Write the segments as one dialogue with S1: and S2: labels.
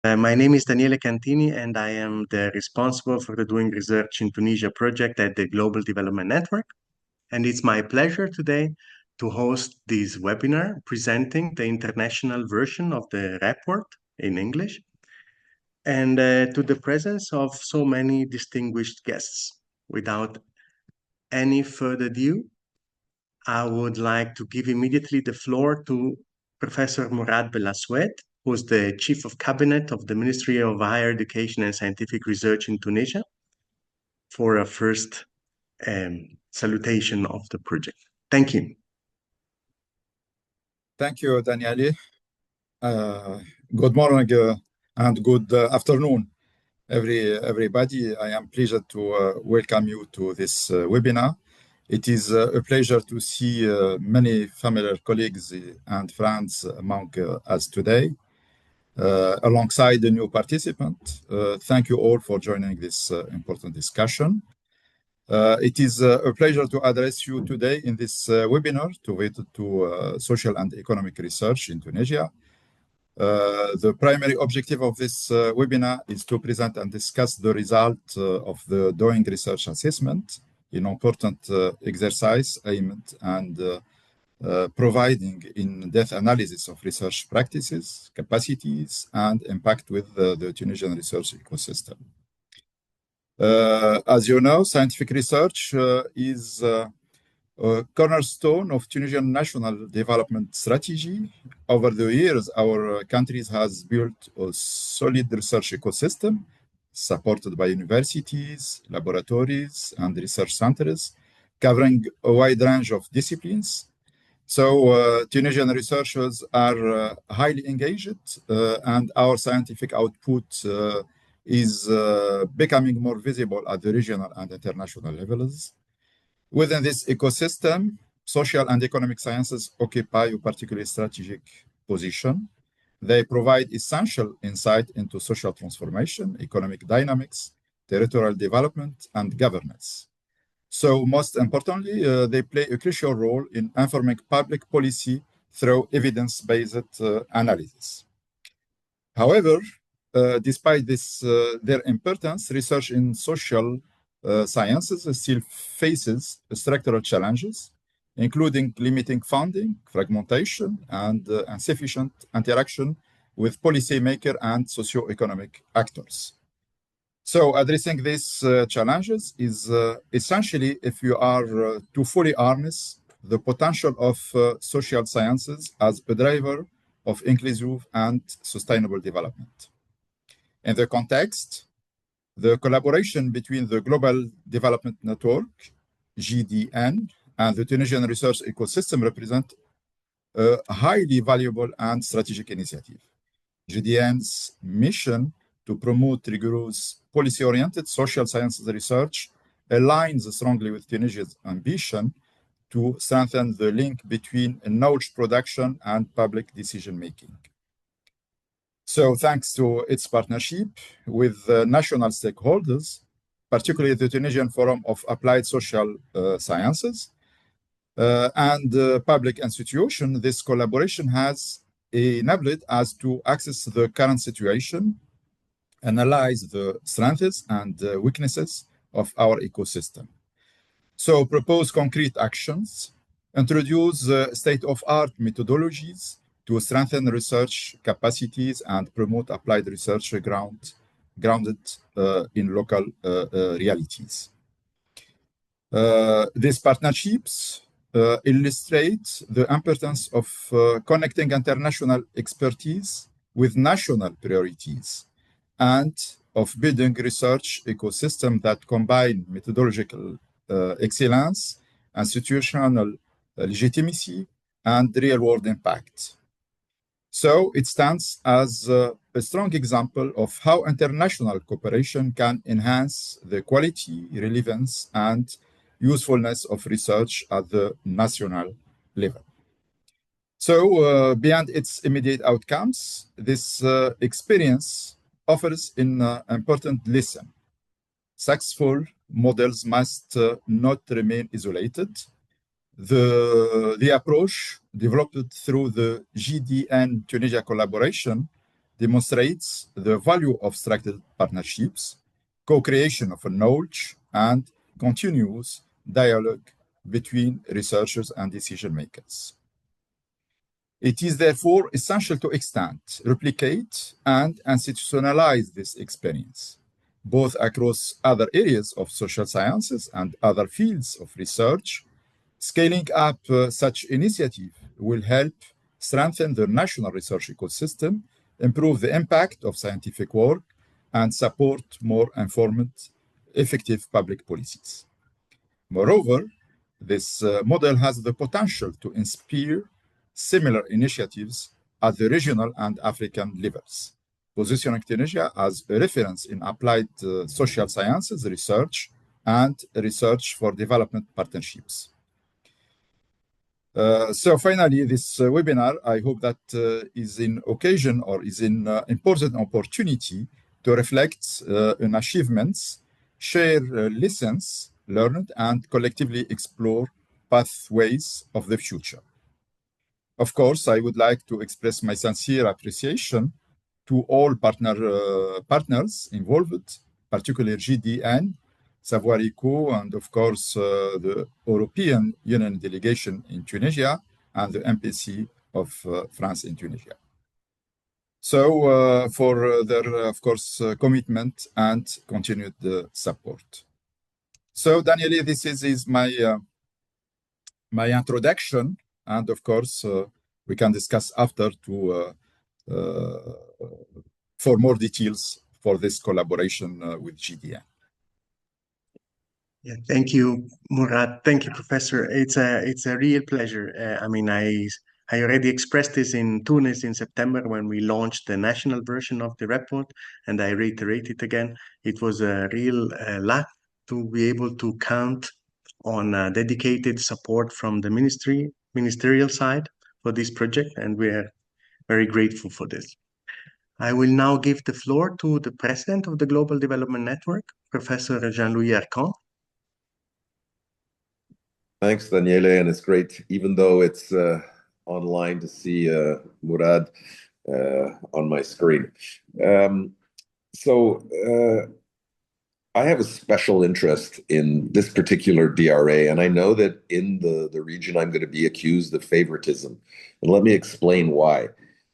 S1: My name is Daniele Cantini, and I am the responsible for the Doing Research in Tunisia project at the Global Development Network. And it's my pleasure today to host this webinar presenting the international version of the report in English and to the presence of so many distinguished guests. Without any further ado, I would like to give immediately the floor to Professor Mourad Bellasouet, who's the Chief of Cabinet of the Ministry of Higher Education and Scientific Research in Tunisia, for a first salutation of the project. Thank you.
S2: Thank you, Daniele. Good morning and good afternoon, everybody. I am pleased to welcome you to this webinar. It is a pleasure to see many familiar colleagues and friends among us today. Alongside the new participant, thank you all for joining this important discussion. It is a pleasure to address you today in this webinar devoted to social and economic research in Tunisia. The primary objective of this webinar is to present and discuss the result of the Doing Research Assessment, an important exercise aimed and providing in-depth analysis of research practices, capacities, and impact with the Tunisian research ecosystem. As you know, scientific research is a cornerstone of Tunisian national development strategy. Over the years, our country has built a solid research ecosystem supported by universities, laboratories, and research centers, covering a wide range of disciplines. So Tunisian researchers are highly engaged, and our scientific output is becoming more visible at the regional and international levels. Within this ecosystem, social and economic sciences occupy a particularly strategic position. They provide essential insight into social transformation, economic dynamics, territorial development, and governance. So most importantly, they play a crucial role in informing public policy through evidence-based analysis. However, despite this, their importance, research in social sciences still faces structural challenges, including limiting funding, fragmentation, and insufficient interaction with policymakers and socio-economic actors. So addressing these challenges is essentially if you are to fully harness the potential of social sciences as a driver of inclusive and sustainable development. In the context, the collaboration between the Global Development Network, GDN, and the Tunisian research ecosystem represent a highly valuable and strategic initiative. GDN's mission to promote rigorous policy-oriented social sciences research aligns strongly with Tunisia's ambition to strengthen the link between knowledge production and public decision-making. So thanks to its partnership with national stakeholders, particularly the Tunisian Forum of Applied Social Sciences and public institutions, this collaboration has enabled us to access the current situation, analyze the strengths and weaknesses of our ecosystem. So propose concrete actions, introduce state-of-art methodologies to strengthen research capacities and promote applied research grounded in local realities. These partnerships illustrate the importance of connecting international expertise with national priorities and of building research ecosystem that combine methodological excellence, institutional legitimacy, and real-world impact. So it stands as a strong example of how international cooperation can enhance the quality, relevance, and usefulness of research at the national level. So beyond its immediate outcomes, this experience offers an important lesson. Successful models must not remain isolated. The approach developed through the GDN Tunisia collaboration demonstrates the value of structured partnerships, co-creation of knowledge, and continuous dialogue between researchers and decision makers. It is therefore essential to extend, replicate, and institutionalize this experience, both across other areas of social sciences and other fields of research. Scaling up such initiative will help strengthen the national research ecosystem, improve the impact of scientific work, and support more informed, effective public policies. Moreover, this model has the potential to inspire similar initiatives at the regional and African levels, positioning Tunisia as a reference in applied social sciences research and research for development partnerships. So finally, this webinar, I hope that is an occasion or is an important opportunity to reflect on achievements, share lessons learned, and collectively explore pathways of the future. Of course, I would like to express my sincere appreciation to all partners involved, particularly GDN, Savoir Eco, and of course, the European Union delegation in Tunisia and the MPC of France in Tunisia. So for their, of course, commitment and continued support. So Daniele, this is my, my introduction. And of course, we can discuss after for more details for this collaboration with GDN.
S1: Yeah, thank you, Murad. Thank you, Professor. It's a real pleasure. I mean, I already expressed this in Tunis in September when we launched the national version of the report, and I reiterate it again. It was a real luck to be able to count on dedicated support from the ministerial side for this project, and we're very grateful for this. I will now give the floor to the president of the Global Development Network, Professor Jean-Louis Arcan.
S3: Thanks, Daniele, and it's great, even though it's online, to see Murad on my screen. I have a special interest in this particular DRA, and I know that in the region I'm going to be accused of favoritism. And let me explain why.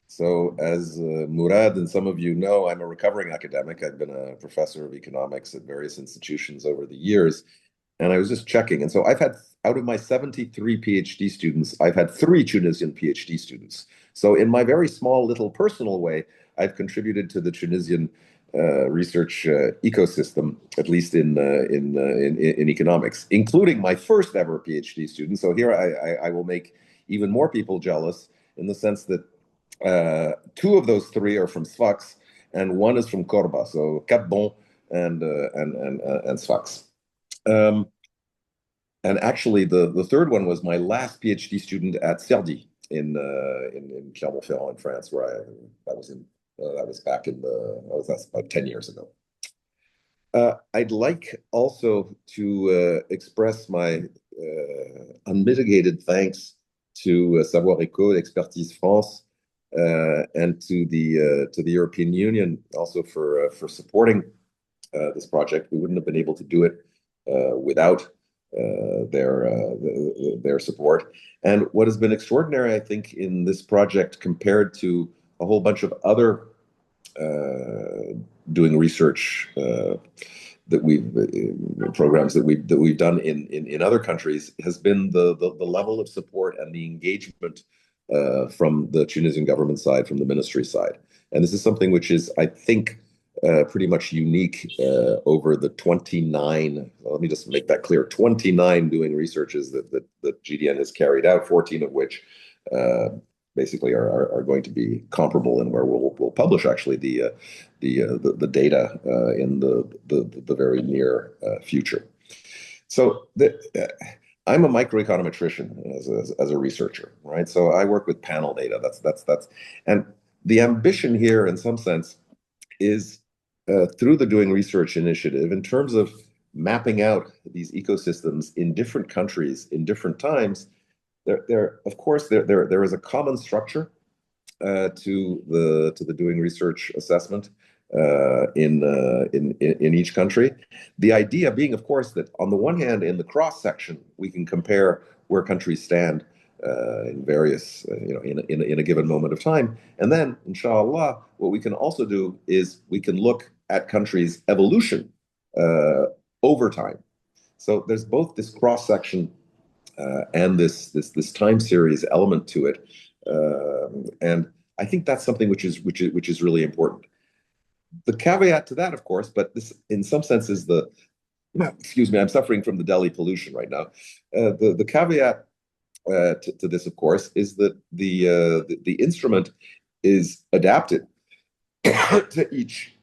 S3: So as Murad and some of you know, I'm a recovering academic. I've been a professor of economics at various institutions over the years. And I was just checking. And so I've had, out of my 73 PhD students, I've had 3 Tunisian PhD students. So in my very small little personal way, I've contributed to the Tunisian research ecosystem, at least in economics, including my first ever PhD student. So here I will make even more people jealous in the sense that 2 of those 3 are from Sfax and 1 is from Corba, so Cap Bon and Sfax. And actually, the third one was my last PhD student at Cergy in Clermont-Ferrand in France, where that was back in that's about 10 years ago. I'd like also to express my unmitigated thanks to Savoir Eco, Expertise France, and to the European Union also for supporting this project. We wouldn't have been able to do it without their support. And what has been extraordinary, I think, in this project compared to a whole bunch of other doing research programs that we've done in other countries has been the level of support and the engagement from the Tunisian government side, from the ministry side. And this is something which is, I think, pretty much unique over the 29, let me just make that clear, 29 doing researches that GDN has carried out, 14 of which basically are going to be comparable, and where we'll publish actually the data in the very near future. So I'm a microeconometrician as a researcher, right? So I work with panel data. That's and the ambition here, in some sense, is through the Doing Research initiative, in terms of mapping out these ecosystems in different countries in different times. Of course, there is a common structure to the doing research assessment in each country. The idea being, of course, that on the one hand, in the cross section, we can compare where countries stand in various, in a given moment of time, and then, inshallah, what we can also do is we can look at countries' evolution over time. So there's both this cross section and this time series element to it, and I think that's something which is really important. The caveat to that, of course, but this in some sense is excuse me, I'm suffering from the Delhi pollution right now. The caveat to this, of course, is that the instrument is adapted to each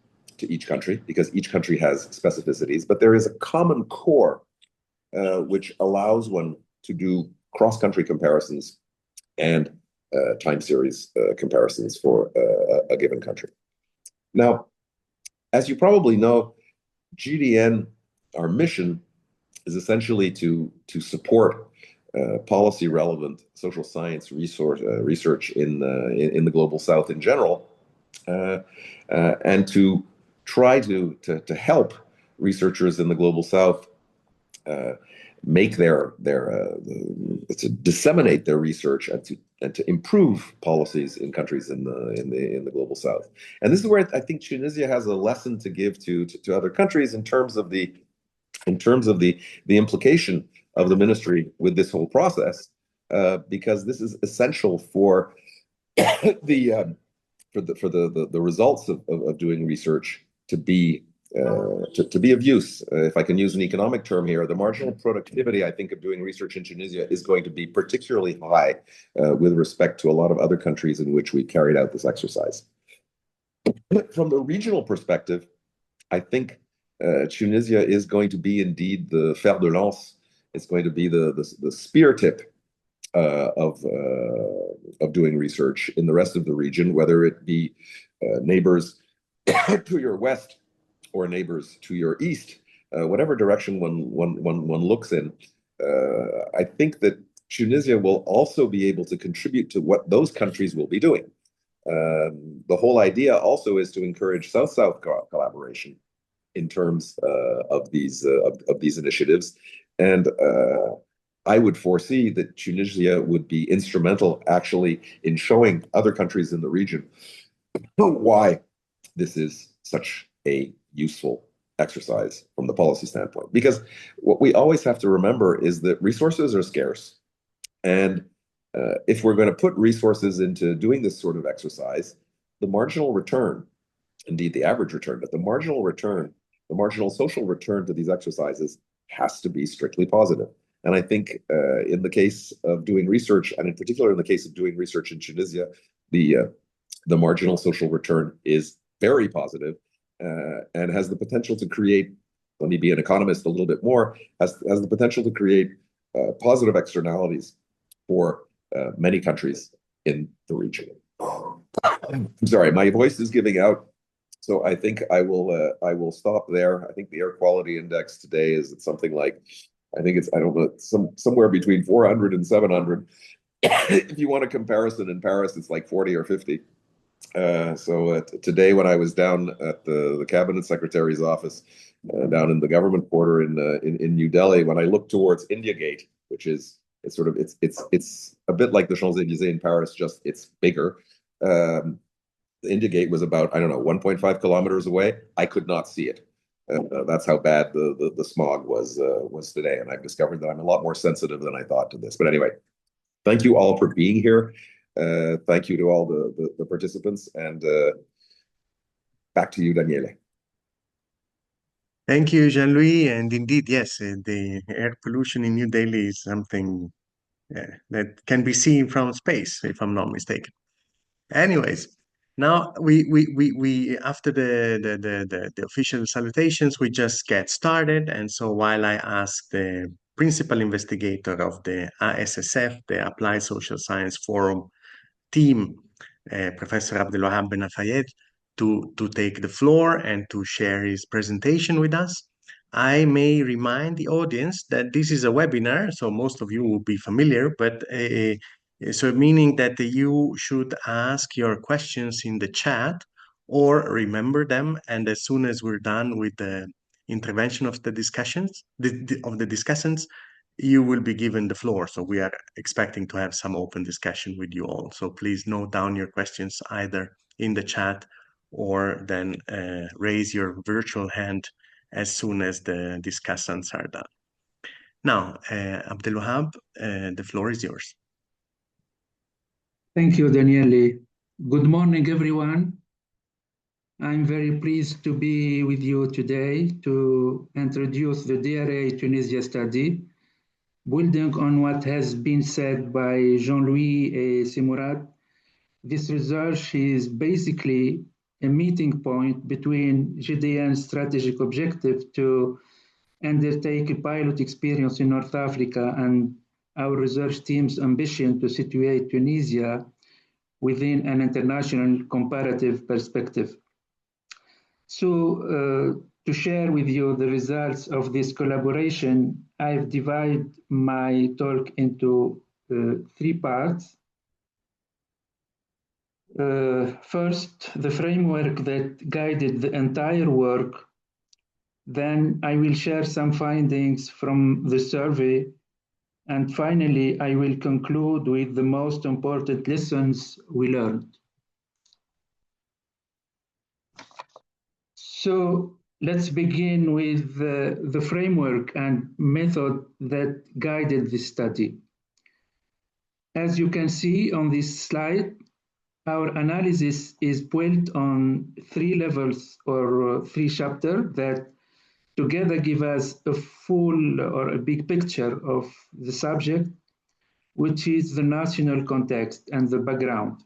S3: country because each country has specificities, but there is a common core which allows one to do cross-country comparisons and time series comparisons for a given country. Now, as you probably know, GDN, our mission is essentially to support policy relevant social science research in the global South in general, and to try to help researchers in the global South make to disseminate their research and to improve policies in countries in the global South. And this is where I think Tunisia has a lesson to give to other countries in terms of the implication of the ministry with this whole process, because this is essential for the results of doing research to be of use. If I can use an economic term here, the marginal productivity, I think, of doing research in Tunisia is going to be particularly high with respect to a lot of other countries in which we carried out this exercise. From the regional perspective, I think Tunisia is going to be indeed the fer de lance. It's going to be the spear tip of doing research in the rest of the region, whether it be neighbors to your west or neighbors to your east, whatever direction one looks in. I think that Tunisia will also be able to contribute to what those countries will be doing. The whole idea also is to encourage South-South collaboration in terms of these initiatives, and I would foresee that Tunisia would be instrumental, actually, in showing other countries in the region why this is such a useful exercise from the policy standpoint. Because what we always have to remember is that resources are scarce, and if we're going to put resources into doing this sort of exercise, the marginal return, indeed the average return, but the marginal social return to these exercises has to be strictly positive. And I think in the case of doing research, and in particular in the case of doing research in Tunisia, the marginal social return is very positive, and has the potential to create, let me be an economist a little bit more, has the potential to create positive externalities for many countries in the region. I'm sorry, my voice is giving out, so I think I will stop there. I think the air quality index today is at something like, I think it's, I don't know, somewhere between 400 and 700. If you want a comparison, in Paris, it's like 40 or 50. So today, when I was down at the cabinet secretary's office down in the government quarter in New Delhi, when I looked towards India Gate, which is it's a bit like the Champs-Élysées in Paris, just it's bigger. The India Gate was about, I don't know, 1.5 kilometers away. I could not see it. That's how bad the smog was today, and I've discovered that I'm a lot more sensitive than I thought to this. But anyway, thank you all for being here. Thank you to all the participants, and back to you, Daniele.
S1: Thank you, Jean-Louis. And indeed, yes, the air pollution in New Delhi is something that can be seen from space, if I'm not mistaken. Anyways, now we after the official salutations, we just get started. And so while I ask the principal investigator of the ASSF, the Applied Social Science Forum team, Professor Abdelwahab Ben Afayed, to take the floor and to share his presentation with us, I may remind the audience that this is a webinar, so most of you will be familiar, but So meaning that you should ask your questions in the chat or remember them, and as soon as we're done with the intervention of the discussions, of the discussants, you will be given the floor. So we are expecting to have some open discussion with you all. So please note down your questions either in the chat or then raise your virtual hand as soon as the discussants are done. Now, Abdelwahab, the floor is yours.
S4: Thank you, Daniele. Good morning, everyone. I'm very pleased to be with you today to introduce the DRA Tunisia study, building on what has been said by Jean-Louis Simourat. This research is basically a meeting point between GDN's strategic objective to undertake a pilot experience in North Africa and our research team's ambition to situate Tunisia within an international comparative perspective. So to share with you the results of this collaboration, I've divided my talk into 3 parts. First, the framework that guided the entire work. Then I will share some findings from the survey. And finally, I will conclude with the most important lessons we learned. So let's begin with the framework and method that guided this study. As you can see on this slide, our analysis is built on 3 levels or 3 chapters that together give us a full or a big picture of the subject, which is the national context and the background.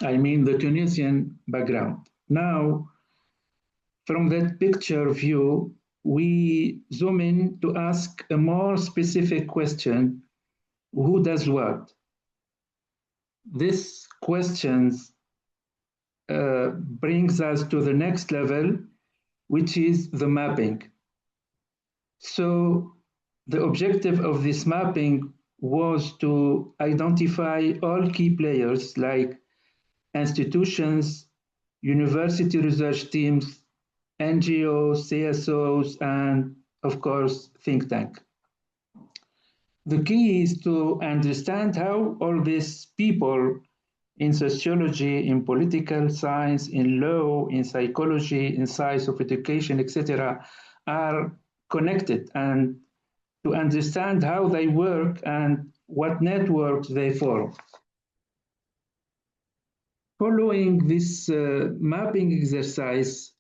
S4: I mean the Tunisian background. Now, from that picture view, we zoom in to ask a more specific question: who does what? This question brings us to the next level, which is the mapping. So the objective of this mapping was to identify all key players like institutions, university research teams, NGOs, CSOs, and of course, think tank. The key is to understand how all these people in sociology, in political science, in law, in psychology, in science of education, etc., are connected, and to understand how they work and what networks they form. Following this mapping exercise,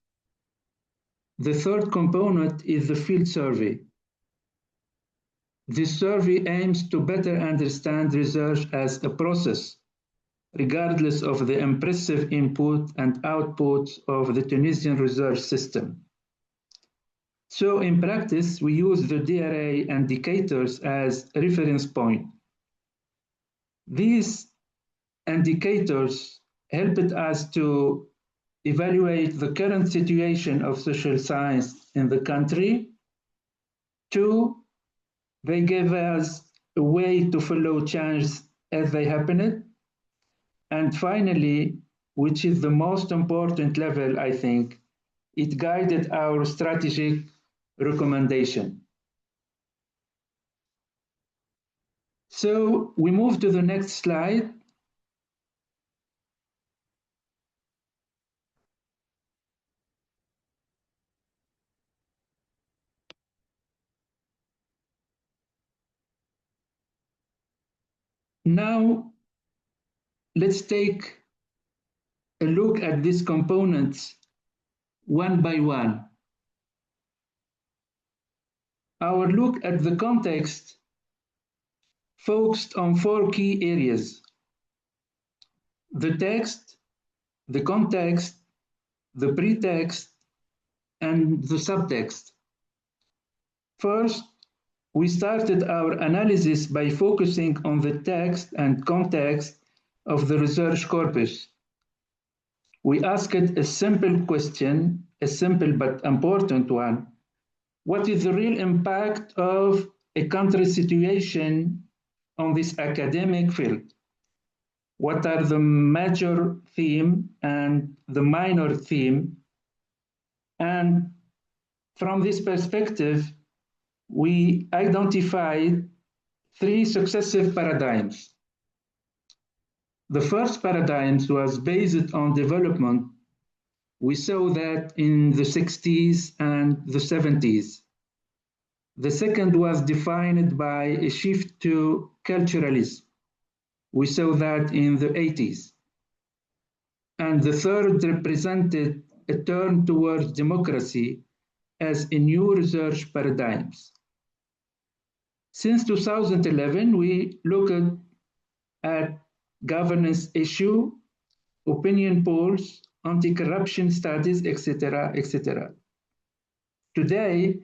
S4: the third component is the field survey. This survey aims to better understand research as a process, regardless of the impressive input and output of the Tunisian research system. So in practice, we use the DRA indicators as a reference point. These indicators helped us to evaluate the current situation of social science in the country. 2, they gave us a way to follow changes as they happened. And finally, which is the most important level, I think, it guided our strategic recommendation. So we move to the next slide. Now, let's take a look at these components one by one. Our look at the context focused on 4 key areas: the text, the context, the pretext, and the subtext. First, we started our analysis by focusing on the text and context of the research corpus. We asked a simple question, a simple but important one: what is the real impact of a country situation on this academic field. What are the major theme and the minor theme? And from this perspective, we identified three successive paradigms. The first paradigm was based on development. We saw that in the 60s and the 70s. The second was defined by a shift to culturalism. We saw that in the 80s. And the third represented a turn towards democracy as a new research paradigms. Since 2011, we looked at governance issue, opinion polls, anti-corruption studies, etc., etc. Today,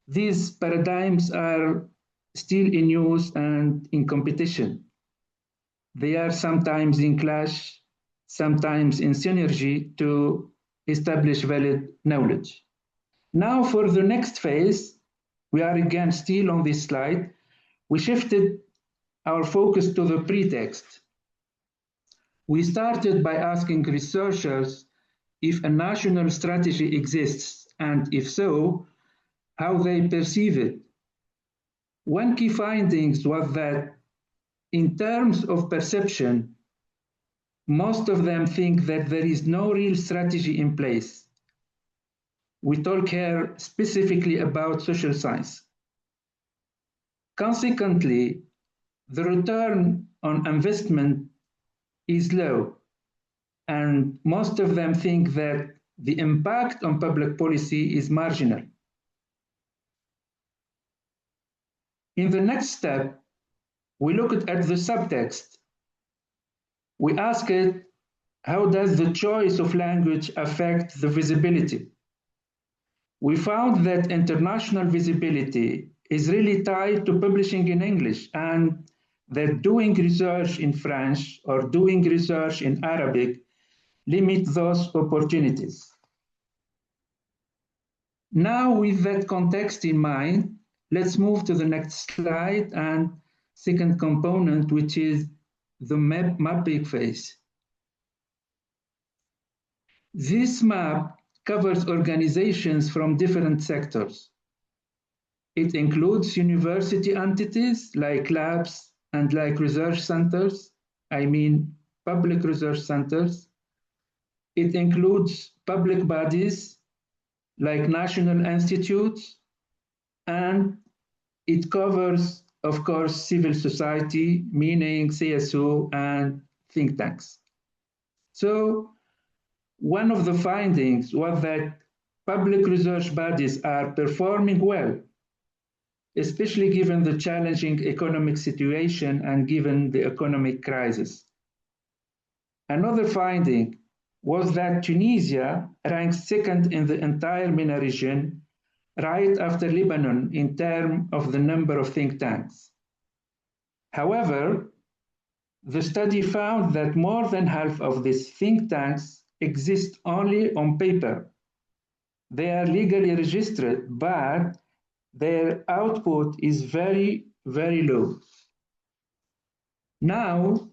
S4: these paradigms are still in use and in competition. They are sometimes in clash, sometimes in synergy to establish valid knowledge. Now for the next phase, we are again still on this slide. We shifted our focus to the pretext. We started by asking researchers if a national strategy exists, and if so, how they perceive it. One key findings was that in terms of perception, most of them think that there is no real strategy in place. We talk here specifically about social science. Consequently, the return on investment is low, and most of them think that the impact on public policy is marginal. In the next step, we looked at the subtext. We asked, how does the choice of language affect the visibility? We found that international visibility is really tied to publishing in English, and that doing research in French or doing research in Arabic limit those opportunities. Now, with that context in mind, let's move to the next slide and second component, which is the mapping phase. This map covers organizations from different sectors. It includes university entities like labs and like research centers, I mean public research centers. It includes public bodies like national institutes, and it covers, of course, civil society, meaning CSO and think tanks. So one of the findings was that public research bodies are performing well, especially given the challenging economic situation and given the economic crisis. Another finding was that Tunisia ranks second in the entire MENA region, right after Lebanon in terms of the number of think tanks. However, the study found that more than half of these think tanks exist only on paper. They are legally registered, but their output is very, very low. Now,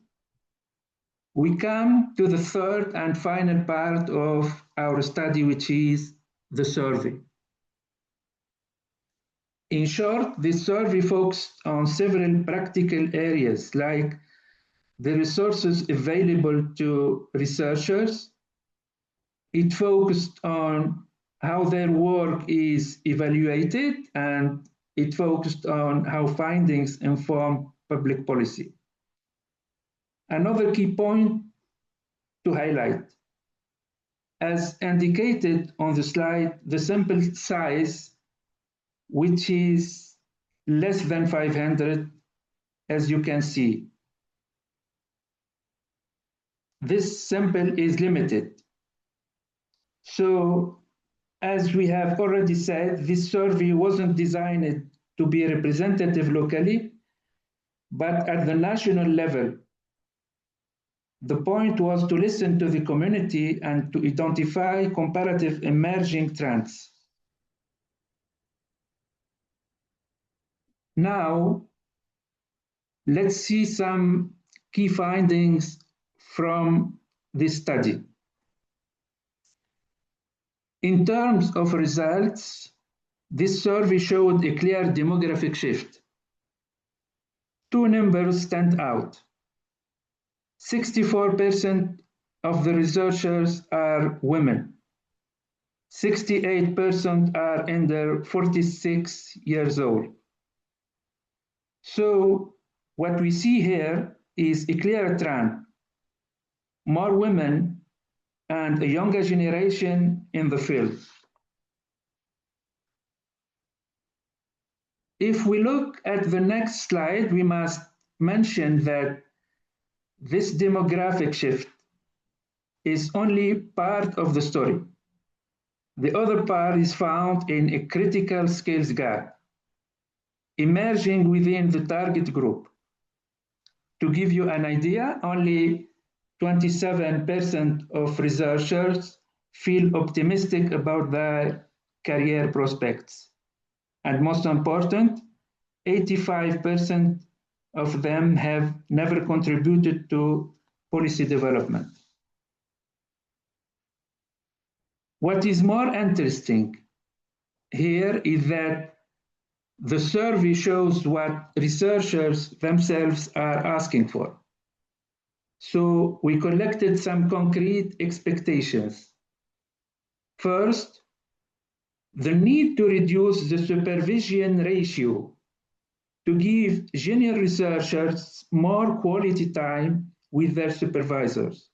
S4: we come to the third and final part of our study, which is the survey. In short, this survey focused on several practical areas like the resources available to researchers. It focused on how their work is evaluated, and it focused on how findings inform public policy. Another key point to highlight, as indicated on the slide, the sample size, which is less than 500, as you can see. This sample is limited. So, as we have already said, this survey wasn't designed to be representative locally, but at the national level. The point was to listen to the community and to identify comparative emerging trends. Now, Let's see some key findings from this study. In terms of results, this survey showed a clear demographic shift. Two numbers stand out. 64% of the researchers are women. 68% are under 46 years old. So what we see here is a clear trend. More women and a younger generation in the field. If we look at the next slide, we must mention that this demographic shift is only part of the story. The other part is found in a critical skills gap emerging within the target group. To give you an idea, only 27% of researchers feel optimistic about their career prospects. And most important, 85% of them have never contributed to policy development. What is more interesting here is that the survey shows what researchers themselves are asking for. So we collected some concrete expectations. First, the need to reduce the supervision ratio to give junior researchers more quality time with their supervisors.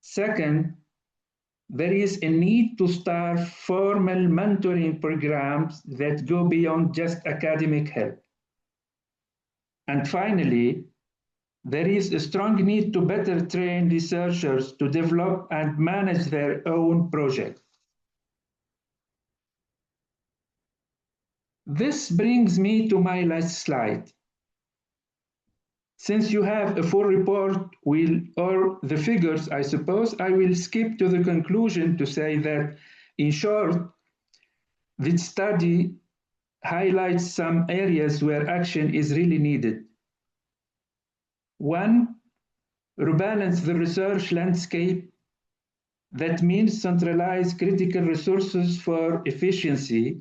S4: Second, there is a need to start formal mentoring programs that go beyond just academic help. And finally, there is a strong need to better train researchers to develop and manage their own projects. This brings me to my last slide. Since you have a full report or the figures, I suppose, I will skip to the conclusion to say that, in short, this study highlights some areas where action is really needed. One, rebalance the research landscape. That means centralize critical resources for efficiency,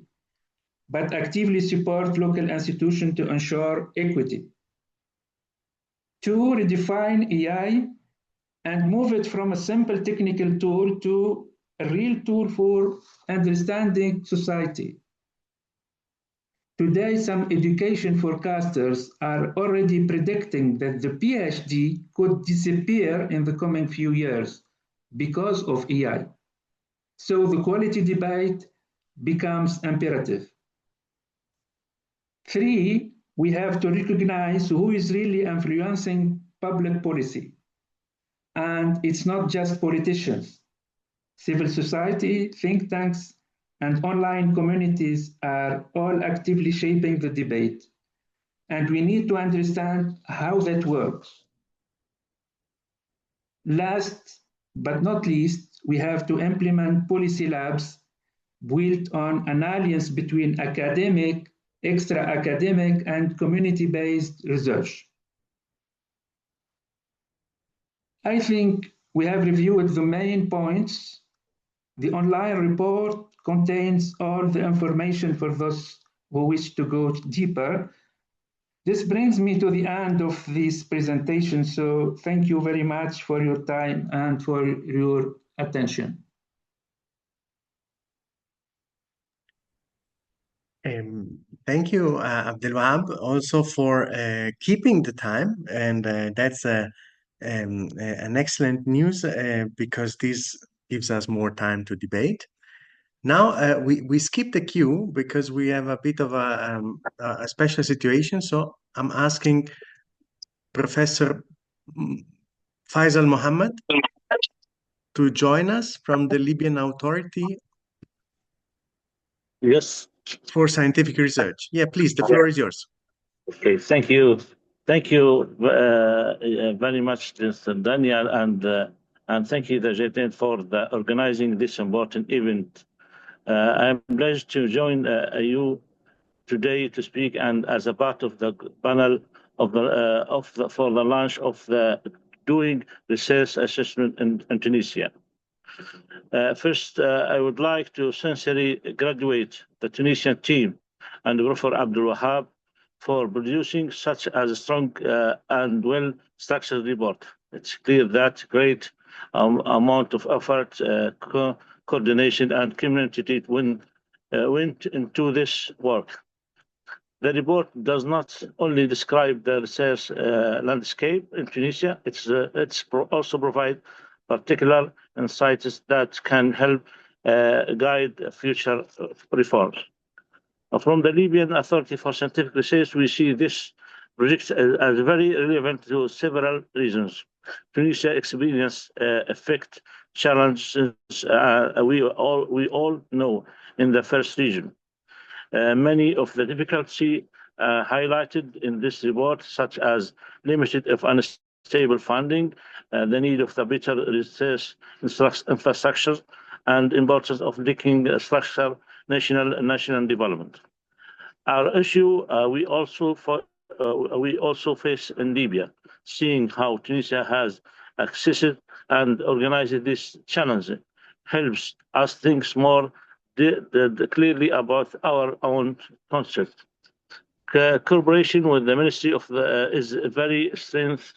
S4: but actively support local institutions to ensure equity. Two, redefine AI and move it from a simple technical tool to a real tool for understanding society. Today, some education forecasters are already predicting that the PhD could disappear in the coming few years because of AI. So the quality debate becomes imperative. Three, we have to recognize who is really influencing public policy. And it's not just politicians. Civil society, think tanks, and online communities are all actively shaping the debate. And we need to understand how that works. Last but not least, we have to implement policy labs built on an alliance between academic, extra-academic, and community-based research. I think we have reviewed the main points. The online report contains all the information for those who wish to go deeper. This brings me to the end of this presentation, so thank you very much for your time and for your attention.
S1: Thank you, Abdelwahab, also for keeping the time, and that's an excellent news because this gives us more time to debate. Now we skip the queue because we have a bit of a special situation. So I'm asking Professor Faisal Mohammed to join us from the Libyan Authority
S5: Yes.
S1: for Scientific Research. Yeah, please, the floor is yours.
S5: Okay, thank you. Thank you very much, Mr. Daniel, and thank you, the JTN, for organizing this important event. I'm pleased to join you today to speak and as a part of the panel for the launch of the doing research assessment in Tunisia. First, I would like to sincerely graduate the Tunisian team and Professor Abdul Wahab for producing such a strong and well-structured report. It's clear that great amount of effort, coordination, and community went into this work. The report does not only describe the research landscape in Tunisia, it's also provide particular insights that can help guide future reforms. From the Libyan Authority for Scientific Research, we see this project as very relevant to several reasons. Tunisia experienced effect challenges we all know in the first region. Many of the difficulties highlighted in this report, such as limited of unstable funding, the need of the better research infrastructure, and importance of linking structure national development. Our issue we also face in Libya, seeing how Tunisia has accessed and organized this challenge helps us think more clearly about our own concept. Cooperation with the Ministry of the is very strengthened,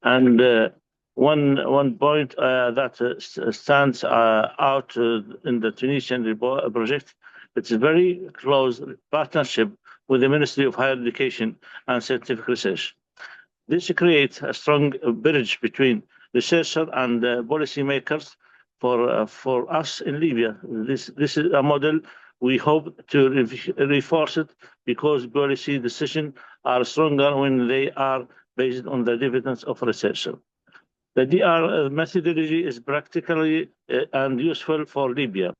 S5: and one point that stands out in the Tunisian project, it's a very close partnership with the Ministry of Higher Education and Scientific Research. This creates a strong bridge between researchers and policymakers for us in Libya. This is a model we hope to reinforce it, because policy decisions are stronger when they are based on the dividends of research. The DR methodology is practically and useful for Libya.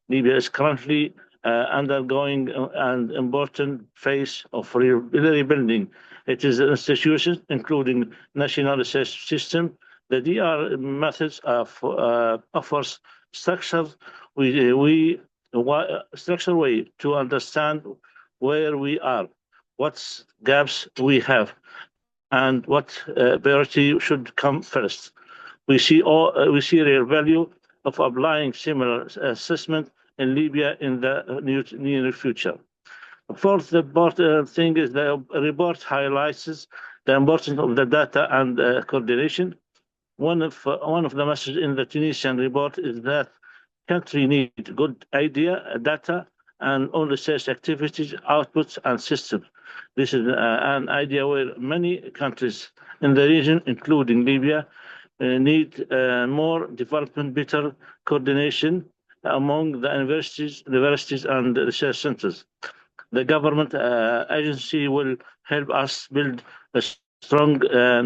S5: Libya is currently undergoing an important phase of rebuilding. It is an institution, including national research system. The DR methods offers structured way to understand where we are, what gaps we have, and what priority should come first. We see real value of applying similar assessment in Libya in the near future. Fourth thing is the report highlights the importance of the data and coordination. One of the messages in the Tunisian report is that country need good idea, data, and on research activities, outputs, and systems. This is an idea where many countries in the region, including Libya, need more development, better coordination among the universities and research centers. The government agency will help us build a strong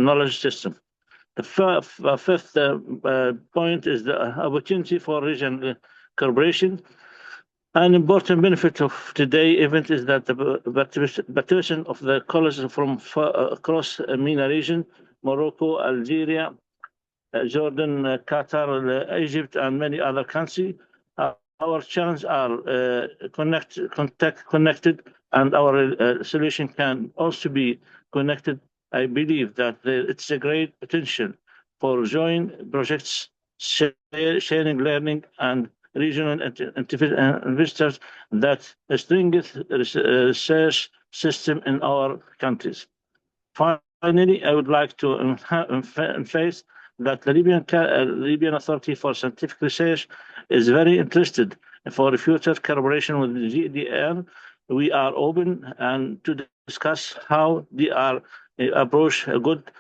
S5: knowledge system. The fifth point is the opportunity for regional cooperation. An important benefit of today's event is that the participation of the colleagues from across the MENA region, Morocco, Algeria, Jordan, Qatar, Egypt, and many other countries. Our challenges are connected, and our solution can also be connected. I believe that it's a great potential for joint projects, sharing, learning, and regional investors that strengthen research system in our countries. Finally, I would like to emphasize that the Libyan Authority for Scientific Research is very interested for future collaboration with the GDR. We are open and to discuss how they are approach a good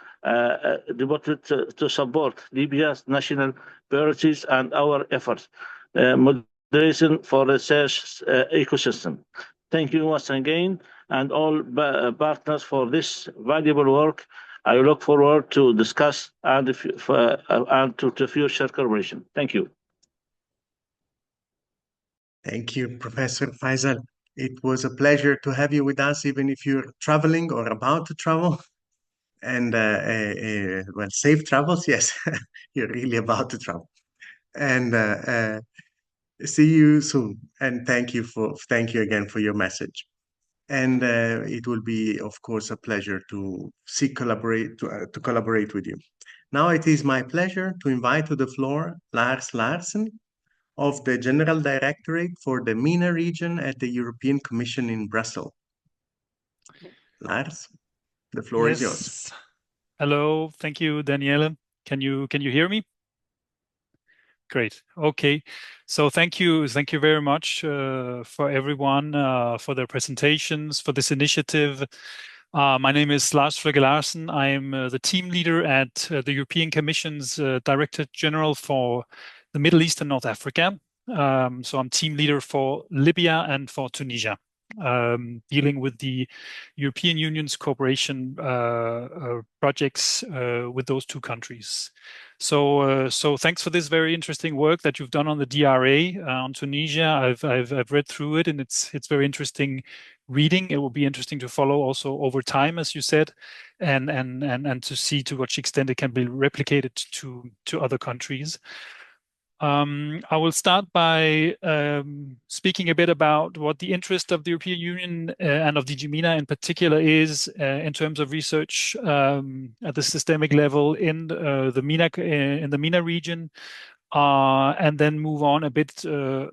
S5: devoted to support Libya's national priorities and our efforts. Moderation for research ecosystem. Thank you once again, and all partners for this valuable work. I look forward to discuss and to future collaboration. Thank you.
S1: Thank you, Professor Faisal. It was a pleasure to have you with us, even if you're traveling or about to travel. And well, safe travels. Yes, you're really about to travel. And see you soon. And thank you again for your message. and it will be, of course, a pleasure to collaborate with you. Now it is my pleasure to invite to the floor Lars Larsen of the General Directorate for the MENA region at the European Commission in Brussels. Lars, the floor is yours.
S6: Hello, thank you, Daniele. Can you hear me? Great. Okay. So thank you very much for everyone for their presentations, for this initiative. My name is Lars Fløgge Larsen. I am the team leader at the European Commission's Director General for the Middle East and North Africa. So I'm team leader for Libya and for Tunisia, dealing with the European Union's cooperation projects with those two countries. So thanks for this very interesting work that you've done on the DRA on Tunisia. I've read through it, and it's very interesting reading. It will be interesting to follow also over time, as you said, and to see to what extent it can be replicated to other countries. I will start by speaking a bit about what the interest of the European Union and of DG MENA in particular is in terms of research at the systemic level in the MENA region, and then move on a bit to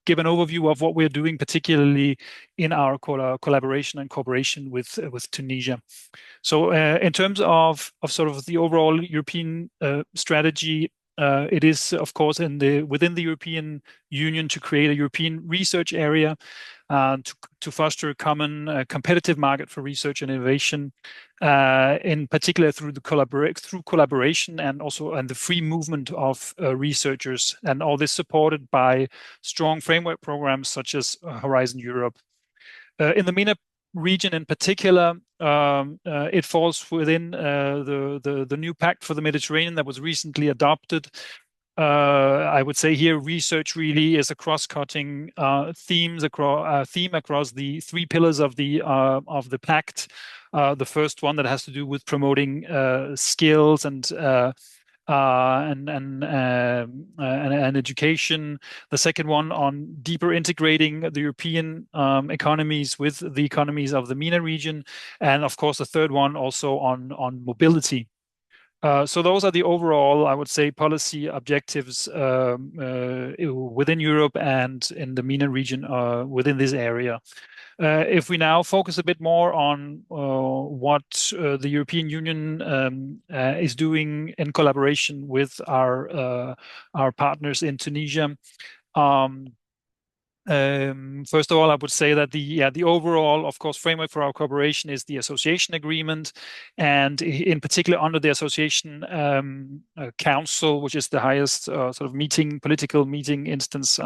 S6: give an overview of what we're doing, particularly in our collaboration and cooperation with Tunisia. So in terms of sort of the overall European strategy, it is, of course, within the European Union to create a European research area to foster a common competitive market for research and innovation, in particular through collaboration and the free movement of researchers, and all this supported by strong framework programs such as Horizon Europe. In the MENA region in particular, it falls within the new Pact for the Mediterranean that was recently adopted. I would say here research really is a cross-cutting theme across the three pillars of the pact. The first one that has to do with promoting skills and education. The second one on deeper integrating the European economies with the economies of the MENA region, and of course the third one also on mobility. So those are the overall, I would say, policy objectives within Europe and in the MENA region within this area. If we now focus a bit more on what the European Union is doing in collaboration with our partners in Tunisia. First of all, I would say that the overall, of course, framework for our cooperation is the association agreement, and in particular under the association council, which is the highest sort of political meeting instance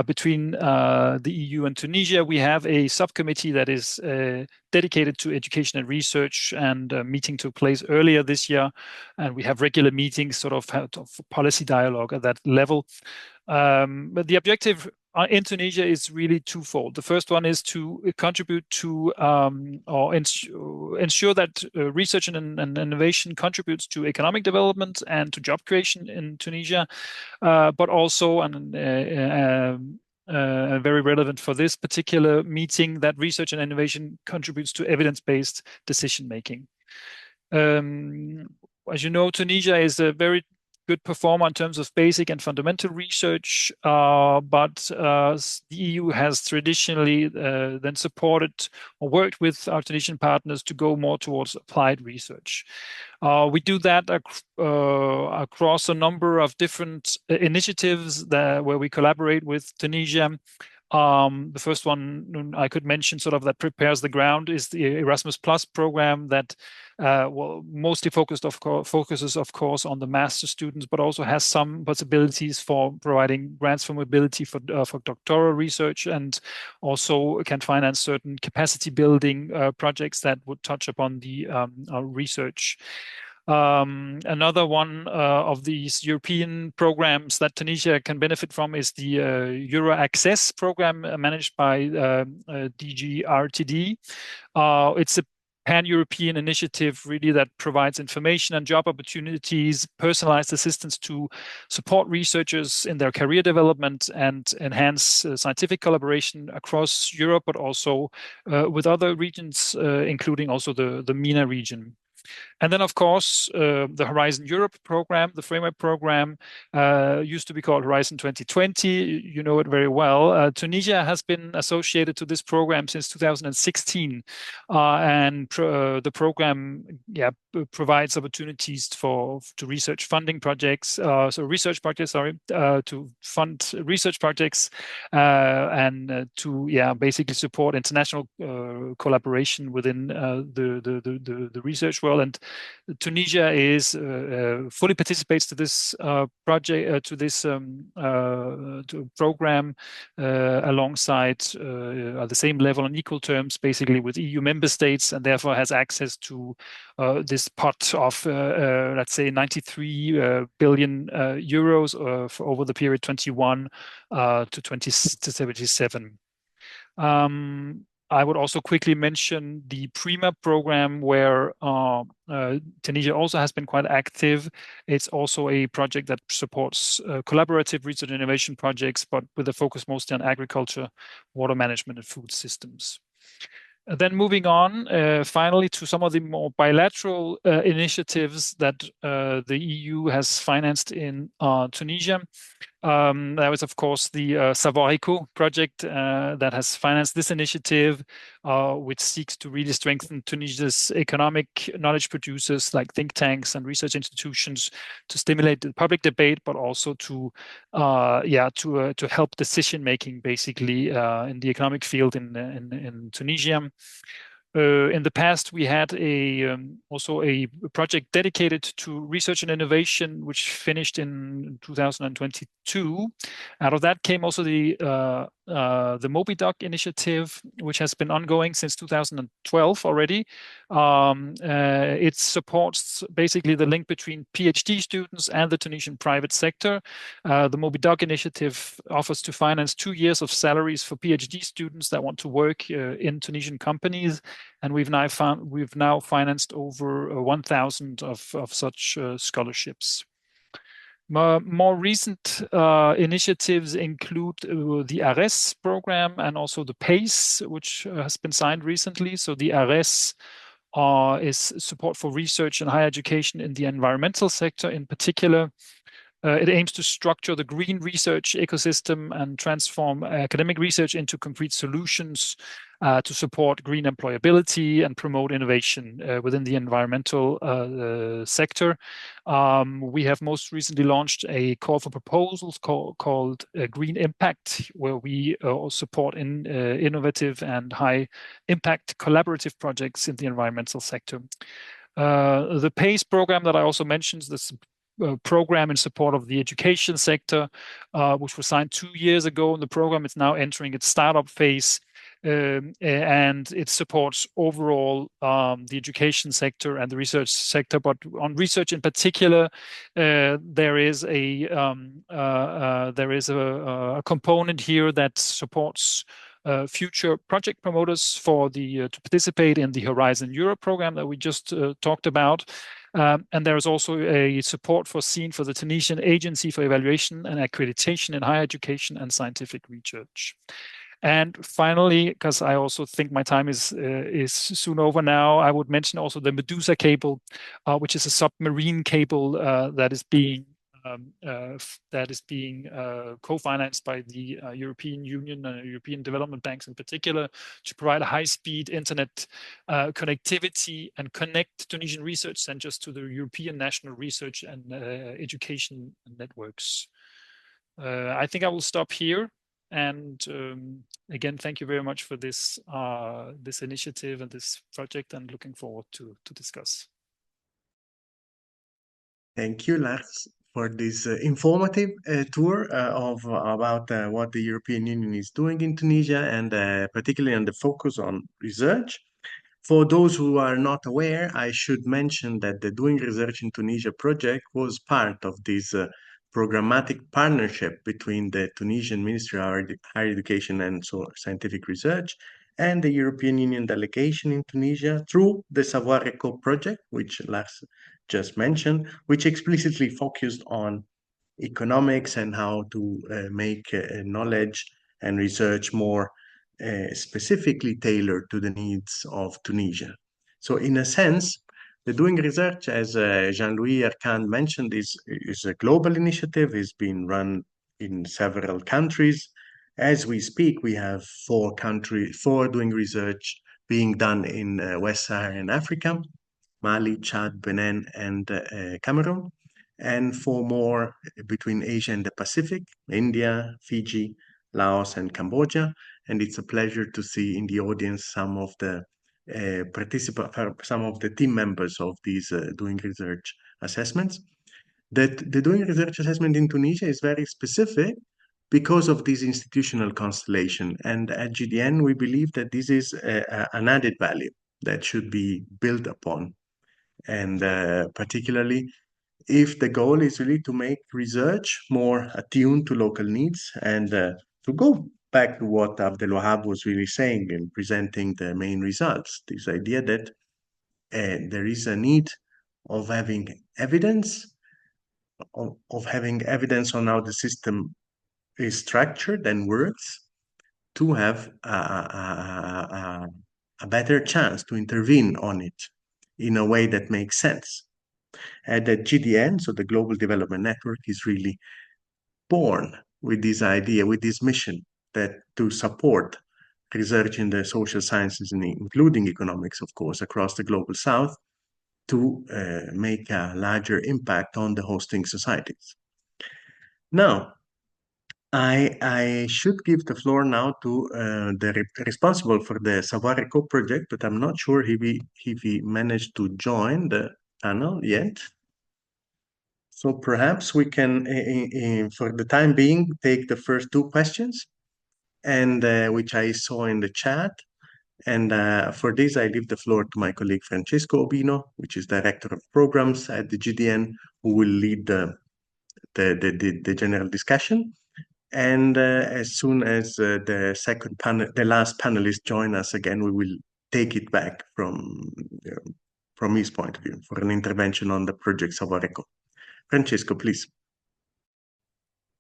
S6: between the EU and Tunisia. We have a subcommittee that is dedicated to education and research, and a meeting took place earlier this year, and we have regular meetings, sort of policy dialogue at that level. But the objective in Tunisia is really twofold. The first one is to contribute to or ensure that research and innovation contributes to economic development and to job creation in Tunisia, but also very relevant for this particular meeting, that research and innovation contributes to evidence-based decision making. As you know, Tunisia is a very good performer in terms of basic and fundamental research, but the EU has traditionally then supported or worked with our Tunisian partners to go more towards applied research. We do that across a number of different initiatives where we collaborate with Tunisia. The first one I could mention, sort of that prepares the ground, is the Erasmus Plus program that mostly focuses, of course, on the master students, but also has some possibilities for providing grants for mobility for doctoral research, and also can finance certain capacity building projects that would touch upon the research. Another one of these European programs that Tunisia can benefit from is the Euro Access program managed by DG RTD. It's a pan-European initiative really that provides information and job opportunities, personalized assistance to support researchers in their career development and enhance scientific collaboration across Europe, but also with other regions, including also the MENA region. And then, of course, the Horizon Europe program, the framework program, used to be called Horizon 2020. You know it very well. Tunisia has been associated to this program since 2016, and the program, provides opportunities to research funding projects, to fund research projects, and to basically support international collaboration within the research world. And Tunisia is fully participates to this project, to this program, alongside at the same level on equal terms, basically with EU member states, and therefore has access to this pot of, let's say, 93 billion euros for over the period 21 to 2077. I would also quickly mention the PRIMA program, where Tunisia also has been quite active. It's also a project that supports collaborative research and innovation projects, but with a focus mostly on agriculture, water management, and food systems. Then moving on, finally, to some of the more bilateral initiatives that the EU has financed in Tunisia. That was, of course, the Savoir Eco project that has financed this initiative, which seeks to really strengthen Tunisia's economic knowledge producers like think tanks and research institutions to stimulate the public debate, but also to help decision making, basically, in the economic field in Tunisia. In the past, we had also a project dedicated to research and innovation, which finished in 2022. Out of that came also the MobiDoc initiative, which has been ongoing since 2012 already. It supports basically the link between PhD students and the Tunisian private sector. The MobiDoc initiative offers to finance 2 years of salaries for PhD students that want to work in Tunisian companies. And we've now financed over 1,000 of such scholarships. More recent initiatives include the ARES program and also the PACE, which has been signed recently. So the ARES is support for research and higher education in the environmental sector in particular. It aims to structure the green research ecosystem and transform academic research into concrete solutions to support green employability and promote innovation within the environmental sector. We have most recently launched a call for proposals called Green Impact, where we support innovative and high impact collaborative projects in the environmental sector. The PACE program that I also mentioned, this program in support of the education sector, which was signed 2 years ago. And the program is now entering its startup phase, and it supports overall the education sector and the research sector. But on research in particular, there is a component here that supports future project promoters for to participate in the Horizon Europe program that we just talked about. And there is also a support foreseen for the Tunisian Agency for Evaluation and Accreditation in Higher Education and Scientific Research. And finally, because I also think my time is soon over now, I would mention also the Medusa cable, which is a submarine cable that is being co-financed by the European Union and European development banks in particular, to provide a high-speed internet connectivity and connect Tunisian research centers to the European national research and education networks. I think I will stop here. And again, thank you very much for this initiative and this project, and looking forward to discuss.
S1: Thank you, Lars, for this informative tour about what the European Union is doing in Tunisia, and particularly on the focus on research. For those who are not aware, I should mention that the Doing Research in Tunisia project was part of this programmatic partnership between the Tunisian Ministry of Higher Education and Scientific Research and the European Union delegation in Tunisia through the Savoir Eco project, which Lars just mentioned, which explicitly focused on economics and how to make knowledge and research more specifically tailored to the needs of Tunisia. So in a sense, the Doing Research, as Jean-Louis Ercan mentioned, is a global initiative. It's been run in several countries. As we speak, we have four doing research being done in West Saharan Africa, Mali, Chad, Benin, and Cameroon, and four more between Asia and the Pacific, India, Fiji, Laos, and Cambodia. And it's a pleasure to see in the audience some of the some of the team members of these doing research assessments. That the doing research assessment in Tunisia is very specific because of this institutional constellation. And at GDN, we believe that this is an added value that should be built upon. And particularly if the goal is really to make research more attuned to local needs and to go back to what Abdelwahab was really saying in presenting the main results, this idea that there is a need of having evidence, of having evidence on how the system is structured and works to have a better chance to intervene on it in a way that makes sense. And the GDN, so the Global Development Network, is really born with this idea, with this mission that to support research in the social sciences, and including economics, of course, across the global south, to make a larger impact on the hosting societies. Now, I should give the floor now to the responsible for the Savoir Eco project, but I'm not sure if he managed to join the panel yet. So perhaps we can, for the time being, take the first two questions, and which I saw in the chat. And for this, I leave the floor to my colleague Francesco Obino, which is Director of Programs at the GDN, who will lead the general discussion. And as soon as the last panelist join us again, we will take it back from his point of view for an intervention on the project Savoir Eco. Francesco, please.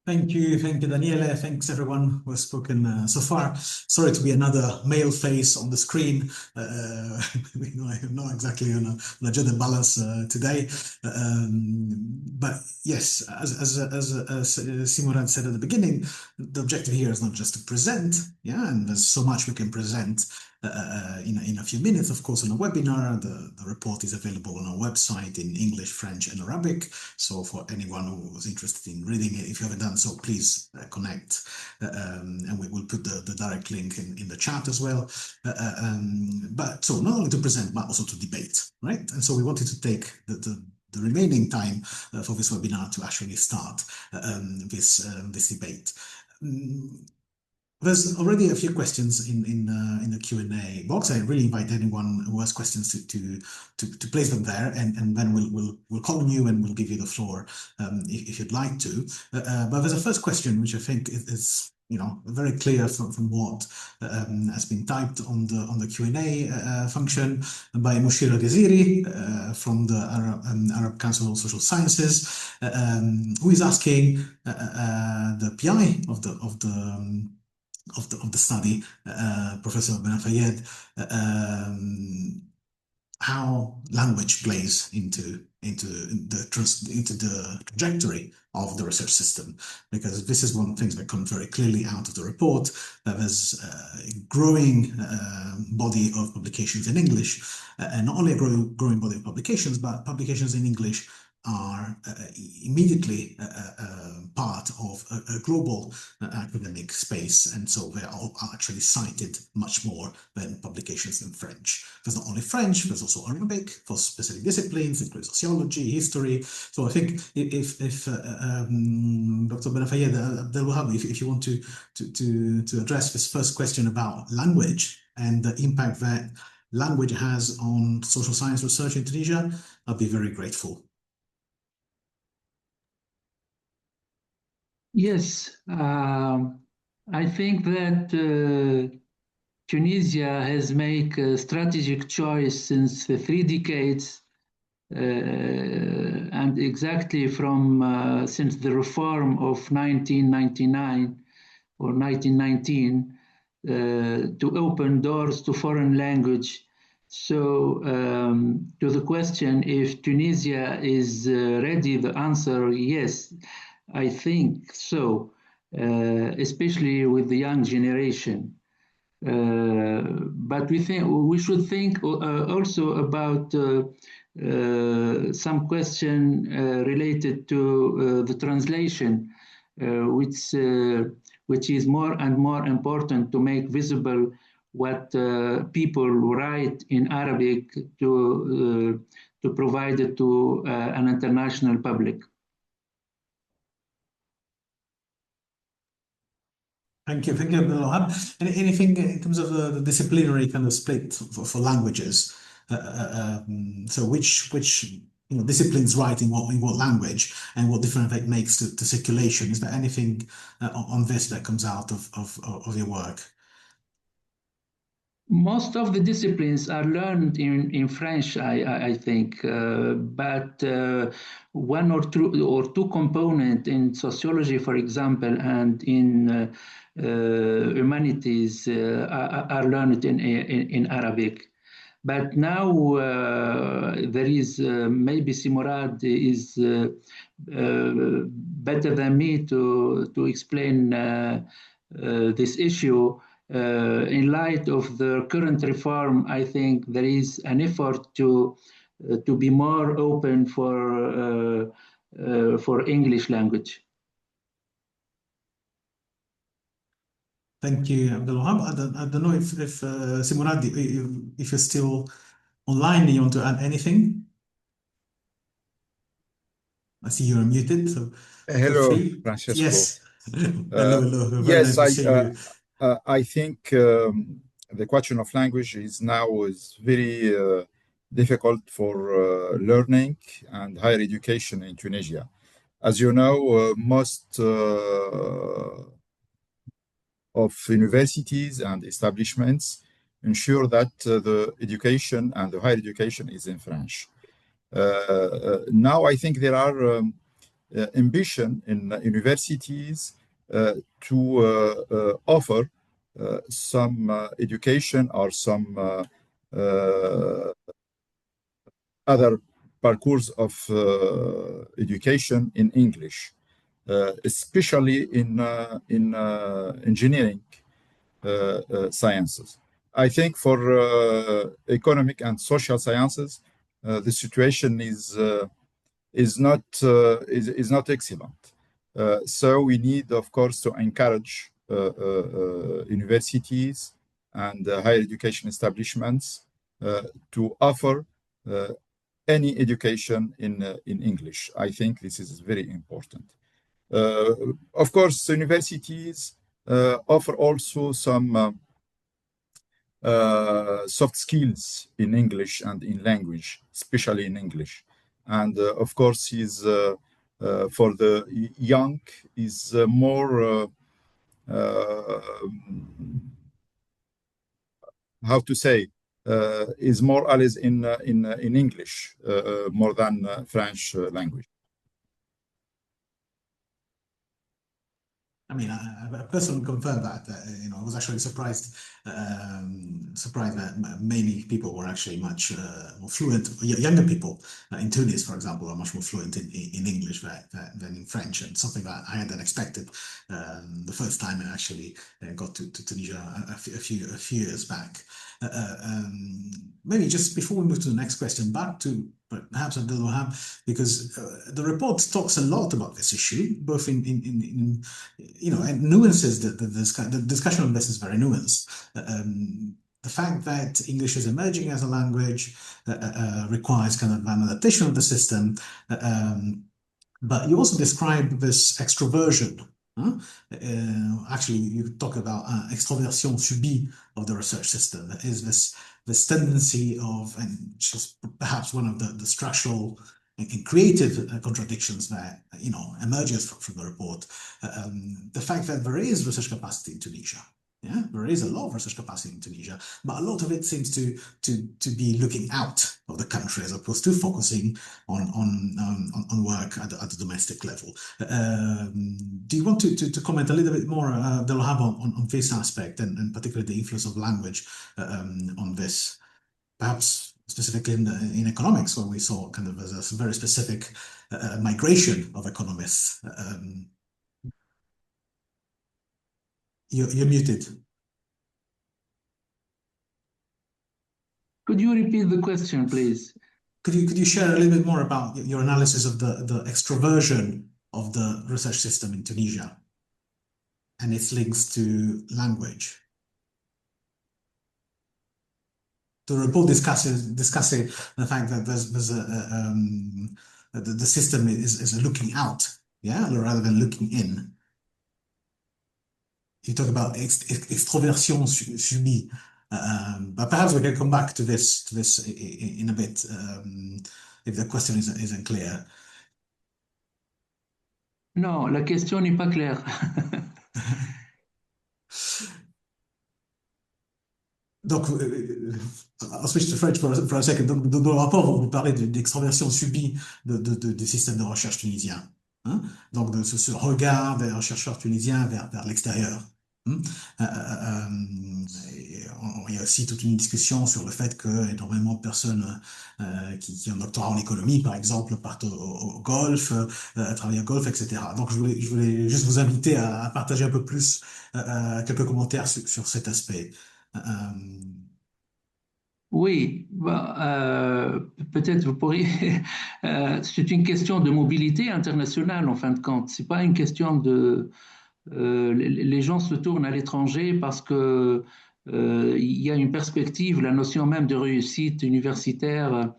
S7: Thank you, Daniele. Thanks everyone who has spoken so far. Sorry to be another male face on the screen. I'm not exactly on a gender balance today, but yes, as Simon had said at the beginning, the objective here is not just to present, and there's so much we can present in a few minutes, of course, on a webinar. The report is available on our website in English, French, and Arabic. So for anyone who was interested in reading it, if you haven't done so, please connect, and we will put the direct link in the chat as well. But so not only to present, but also to debate, right? And so we wanted to take the remaining time for this webinar to actually start this debate. There's already a few questions in the Q&A box. I really invite anyone who has questions to place them there, and then we'll call on you and we'll give you the floor if you'd like to. But there's a first question which I think is very clear from what has been typed on the Q&A function by Mushira Ghaziri from the Arab Council of Social Sciences, who is asking the PI of the study, Professor Benafayed, how language plays into the trajectory of the research system, because this is one of the things that comes very clearly out of the report, that there's a growing body of publications in English, and not only a growing body of publications, but publications in English are immediately part of a global academic space, and so they are actually cited much more than publications in French. There's not only French, there's also Arabic for specific disciplines, including sociology, history. So I think if Dr. Benafayed, Abdelwahab, if you want to address this first question about language and the impact that language has on social science research in Tunisia, I'd be very grateful.
S4: Yes, I think that Tunisia has made a strategic choice since 3 decades, and exactly from since the reform of 1999 or 1919 to open doors to foreign language. So to the question if Tunisia is ready, the answer yes, I think so, especially with the young generation. But we should think also about some question related to the translation, which is more and more important to make visible what people write in Arabic to provide it to an international public.
S7: Thank you, Abdulwahab. Anything in terms of the disciplinary kind of split for languages? So which disciplines write in what language, and what difference that makes to circulation? Is there anything on this that comes out of your work?
S4: Most of the disciplines are learned in French, I think, but one or two components in sociology, for example, and in humanities are learned in Arabic. But now there is maybe Simurad is better than me to explain this issue. In light of the current reform, I think there is an effort to be more open for English language.
S7: Thank you, Abdulwahab. I don't know if Simurad, if you're still online, you want to add anything? I see you're muted, so feel
S2: Hello,
S7: free.
S2: Francesco.
S7: Yes. Hello. Very
S2: Yes,
S7: nice to see you.
S2: I think the question of language is very difficult for learning and higher education in Tunisia. As you know, most of universities and establishments ensure that the education and the higher education is in French. Now, I think there are ambition in universities to offer some education or some other parcours of education in English, especially in engineering sciences. I think for economic and social sciences, the situation is not excellent. So we need, of course, to encourage universities and higher education establishments to offer any education in English. I think this is very important. Of course, universities offer also some soft skills in English and in language, especially in English. And of course, for the young is more how to say is more or less in English more than French language.
S7: I mean, I personally confirm that. I was actually surprised that many people were actually much more fluent. Younger people in Tunis, for example, are much more fluent in English than in French, and something that I hadn't expected the first time I actually got to Tunisia a few years back. Maybe just before we move to the next question, back to perhaps Abdulwahab, because the report talks a lot about this issue, both in and nuances. The discussion on this is very nuanced. The fact that English is emerging as a language requires kind of an adaptation of the system, but you also describe this extroversion. Actually, you talk about extroversion subie of the research system. That is this tendency of, and just perhaps one of the structural and creative contradictions that emerges from the report, the fact that there is research capacity in Tunisia, Yeah, there is a lot of research capacity in Tunisia, but a lot of it seems to be looking out of the country as opposed to focusing on work at the domestic level. Do you want to comment a little bit more, Abdelwahab, on this aspect and particularly the influence of language on this? Perhaps specifically in economics, where we saw kind of a very specific migration of economists. You're muted.
S4: Could you repeat the question, please?
S7: Could you share a little bit more about your analysis of the extroversion of the research system in Tunisia and its links to language? The report discusses the fact that the system is looking out, yeah, rather than looking in. You talk about extroversion subie. But perhaps we can come back to this in a bit if the question isn't clear.
S4: Non, la question n'est pas claire.
S7: Donc, I'll switch to French for a second. Donc, dans le rapport, vous parlez d'extroversion subie du système de recherche tunisien. Hein? Donc, de ce regard des chercheurs tunisiens vers l'extérieur. Il y a aussi toute une discussion sur le fait que énormément de personnes qui ont un doctorat en économie, par exemple, partent au golf, travaillent au golf, etc. Donc, je voulais juste vous inviter à partager un peu plus quelques commentaires sur cet aspect.
S4: Oui, peut-être vous pourriez. C'est une question de mobilité internationale en fin de compte. C'est pas une question de. Les gens se tournent à l'étranger parce que il y a une perspective. La notion même de réussite universitaire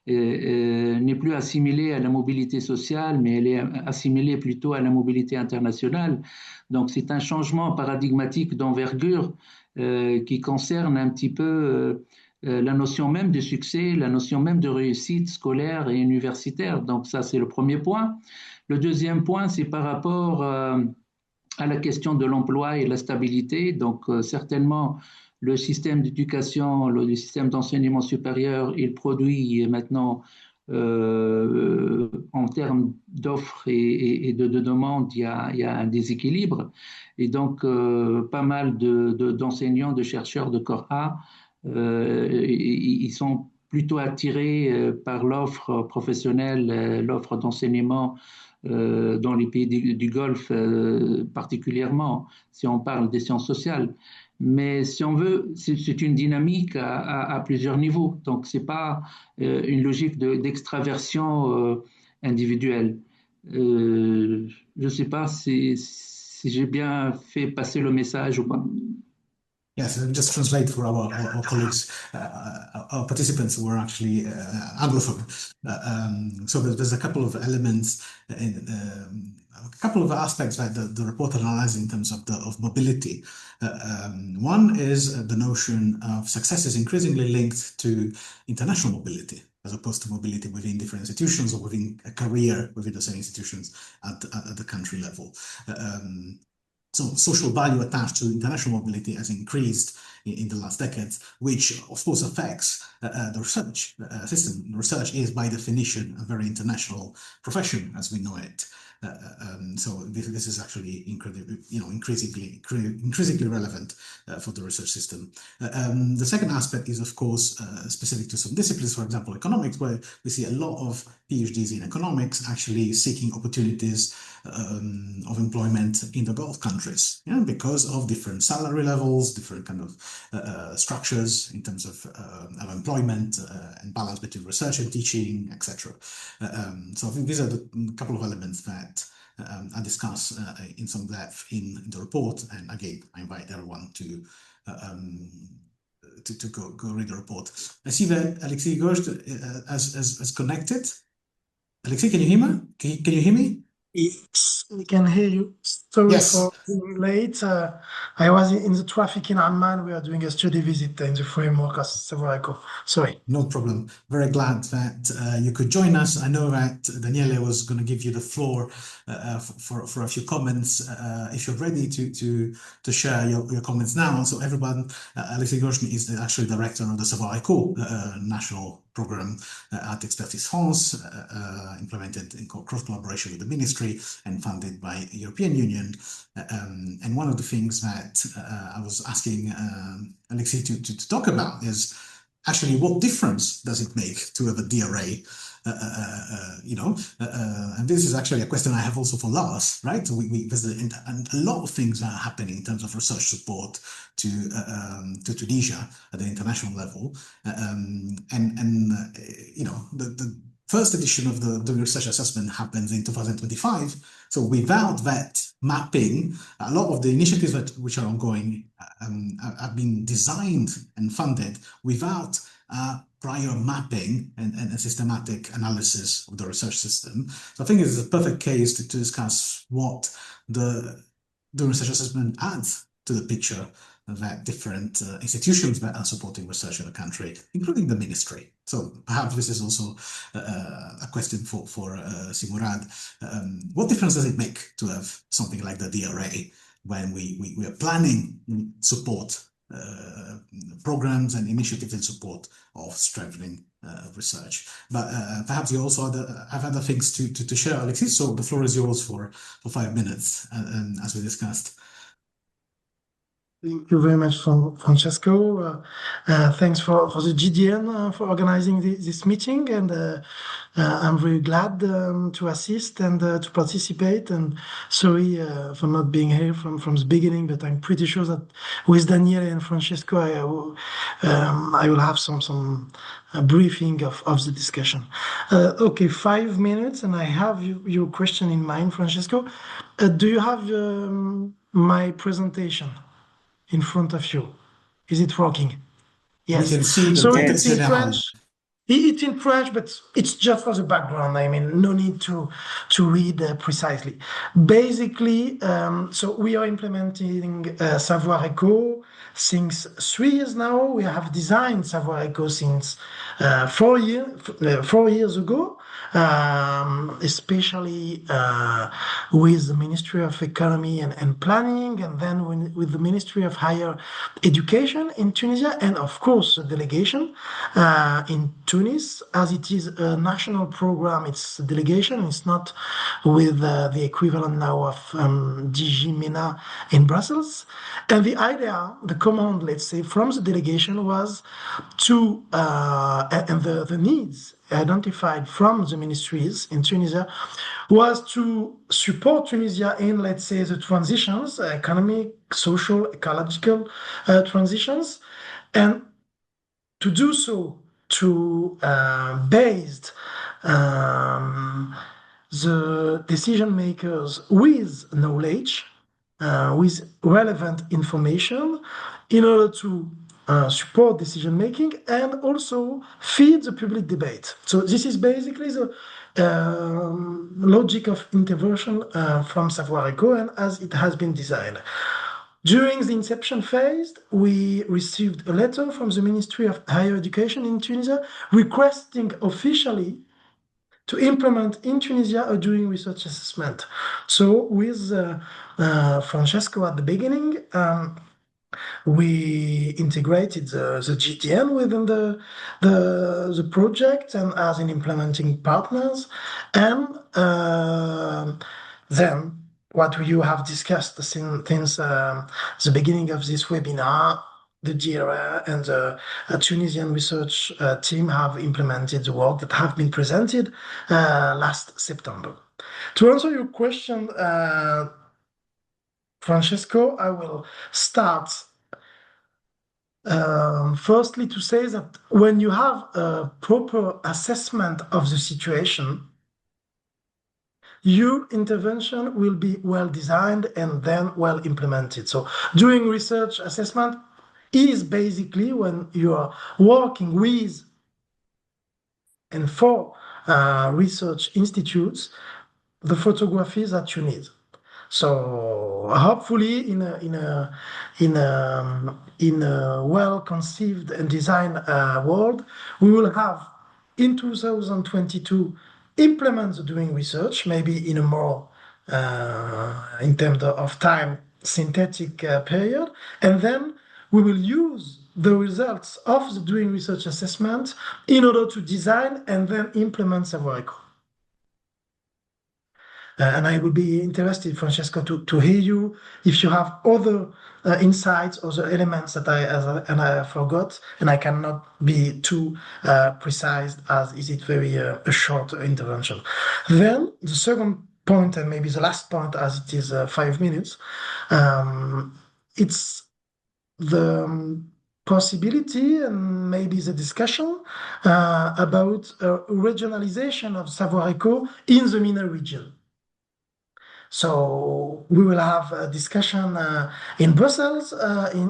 S4: n'est plus assimilée à la mobilité sociale, mais elle est assimilée plutôt à la mobilité internationale. Donc c'est un changement paradigmatique d'envergure qui concerne un petit peu la notion même de succès, la notion même de réussite scolaire et universitaire. Donc ça, c'est le premier point. Le deuxième point, c'est par rapport à la question de l'emploi et de la stabilité. Donc certainement, le système d'éducation, le système d'enseignement supérieur, il produit maintenant en termes d'offres et de demandes, il y a un déséquilibre. Et donc, pas mal d'enseignants, de chercheurs de corps A, ils sont plutôt attirés par l'offre professionnelle, l'offre d'enseignement dans les pays du Golfe particulièrement, si on parle des sciences sociales. Mais si on veut, c'est une dynamique à plusieurs niveaux. Donc, ce n'est pas une logique d'extraversion individuelle. Je ne sais pas si j'ai bien fait passer le message ou pas.
S7: Yes, just translate for our colleagues, our participants who are actually Anglophone. So there's a couple of elements, a couple of aspects that the report analyzes in terms of mobility. One is the notion of success is increasingly linked to international mobility, as opposed to mobility within different institutions or within a career within the same institutions at the country level. So social value attached to international mobility has increased in the last decades, which of course affects the research system. Research is by definition a very international profession as we know it. So this is actually incredibly, increasingly relevant for the research system. The second aspect is, of course, specific to some disciplines, for example, economics, where we see a lot of PhDs in economics actually seeking opportunities of employment in the Gulf countries, because of different salary levels, different kind of structures in terms of employment and balance between research and teaching, etc. So I think these are the couple of elements that I discuss in some depth in the report. And again, I invite everyone to go read the report. I see that Alexei Ghosh has connected. Alexei, can you hear me? Can you hear me?
S8: Yes, we can hear you. Sorry
S7: Yes.
S8: for being late. I was in the traffic in Amman. We are doing a study visit in the framework of Savoir Eco. Sorry.
S7: No problem. Very glad that you could join us. I know that Daniele was going to give you the floor for a few comments. If you're ready to share your comments now. So everyone, Alexis Gorshny is actually director of the Savoir Eco national program at Expertise France, implemented in close collaboration with the ministry and funded by the European Union. And one of the things that I was asking Alexis to talk about is actually what difference does it make to have a DRA? And this is actually a question I have also for Lars, right? There's a lot of things are happening in terms of research support to Tunisia at the international level. The first edition of the research assessment happens in 2025. So without that mapping, a lot of the initiatives which are ongoing have been designed and funded without prior mapping and systematic analysis of the research system. So I think it's a perfect case to discuss what the research assessment adds to the picture that different institutions that are supporting research in the country, including the ministry. So perhaps this is also a question for Simurad. What difference does it make to have something like the DRA when we are planning support programs and initiatives in support of strengthening research? But perhaps you also have other things to share, Alexis. So the floor is yours for 5 minutes, as we discussed.
S8: Thank you very much, Francesco. Thanks for the GDN for organizing this meeting, and I'm very glad to assist and to participate. And sorry for not being here from the beginning, but I'm pretty sure that with Daniele and Francesco, I will have some briefing of the discussion. Okay, 5 minutes, and I have your question in mind, Francesco. Do you have my presentation in front of you? Is it working? Yes.
S7: We can see
S8: so
S7: the
S8: it's in French. It's in French, but it's just for the background. I mean, no need to read precisely. Basically, so we are implementing Savoir Eco since 3 years now. We have designed Savoir Eco since 4 years ago, especially with the Ministry of Economy and Planning, and then with the Ministry of Higher Education in Tunisia, and of course the delegation in Tunis. As it is a national program, it's a delegation. It's not with the equivalent now of DG MENA in Brussels. And the idea, the command, let's say, from the delegation was to, and the needs identified from the ministries in Tunisia was to support Tunisia in, let's say, the transitions, economic, social, ecological transitions, and to do so to based the decision makers with knowledge, with relevant information, in order to support decision making and also feed the public debate. So this is basically the logic of intervention from Savoir Eco, and as it has been designed. During the inception phase, we received a letter from the Ministry of Higher Education in Tunisia requesting officially to implement in Tunisia a doing research assessment. So with Francesco at the beginning, we integrated the GTN within the project and as an implementing partners, and then what you have discussed since the beginning of this webinar, the DRA and the Tunisian research team have implemented the work that have been presented last September. To answer your question, Francesco, I will start firstly to say that when you have a proper assessment of the situation, your intervention will be well designed and then well implemented. So doing research assessment is basically when you are working with and for research institutes, the photography that you need. So hopefully in a well-conceived and designed world, we will have in 2022 implement doing research, maybe in a more in terms of time synthetic period, and then we will use the results of the doing research assessment in order to design and then implement savoir-faire. And I would be interested, Francesco, to hear you if you have other insights, other elements that I forgot, and I cannot be too precise as is it very a short intervention. Then the second point, and maybe the last point, as it is 5 minutes, it's the possibility and maybe the discussion about regionalization of savoir-faire in the MENA region. So we will have a discussion in Brussels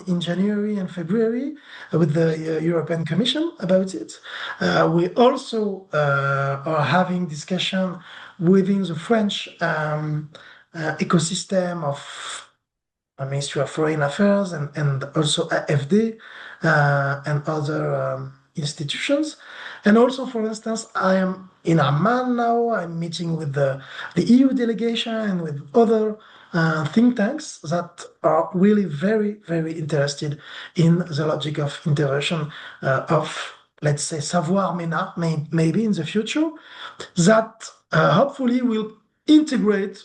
S8: in January and February with the European Commission about it. We also are having discussion within the French ecosystem of Ministry of Foreign Affairs and also AFD and other institutions. And also, for instance, I am in Amman now. I'm meeting with the EU delegation and with other think tanks that are really very, very interested in the logic of intervention of, let's say, savoir MENA, maybe in the future, that hopefully will integrate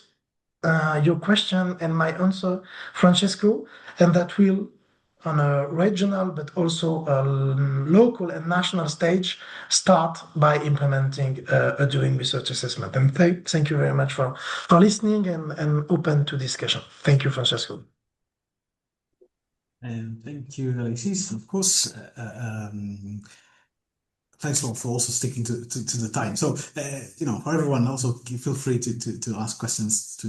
S8: your question and my answer, Francesco, and that will, on a regional but also a local and national stage, start by implementing a doing research assessment. And thank you very much for listening and open to discussion. Thank you, Francesco.
S7: And thank you, Alexis. Of course, thanks for also sticking to the time. So, for everyone, also feel free to ask questions to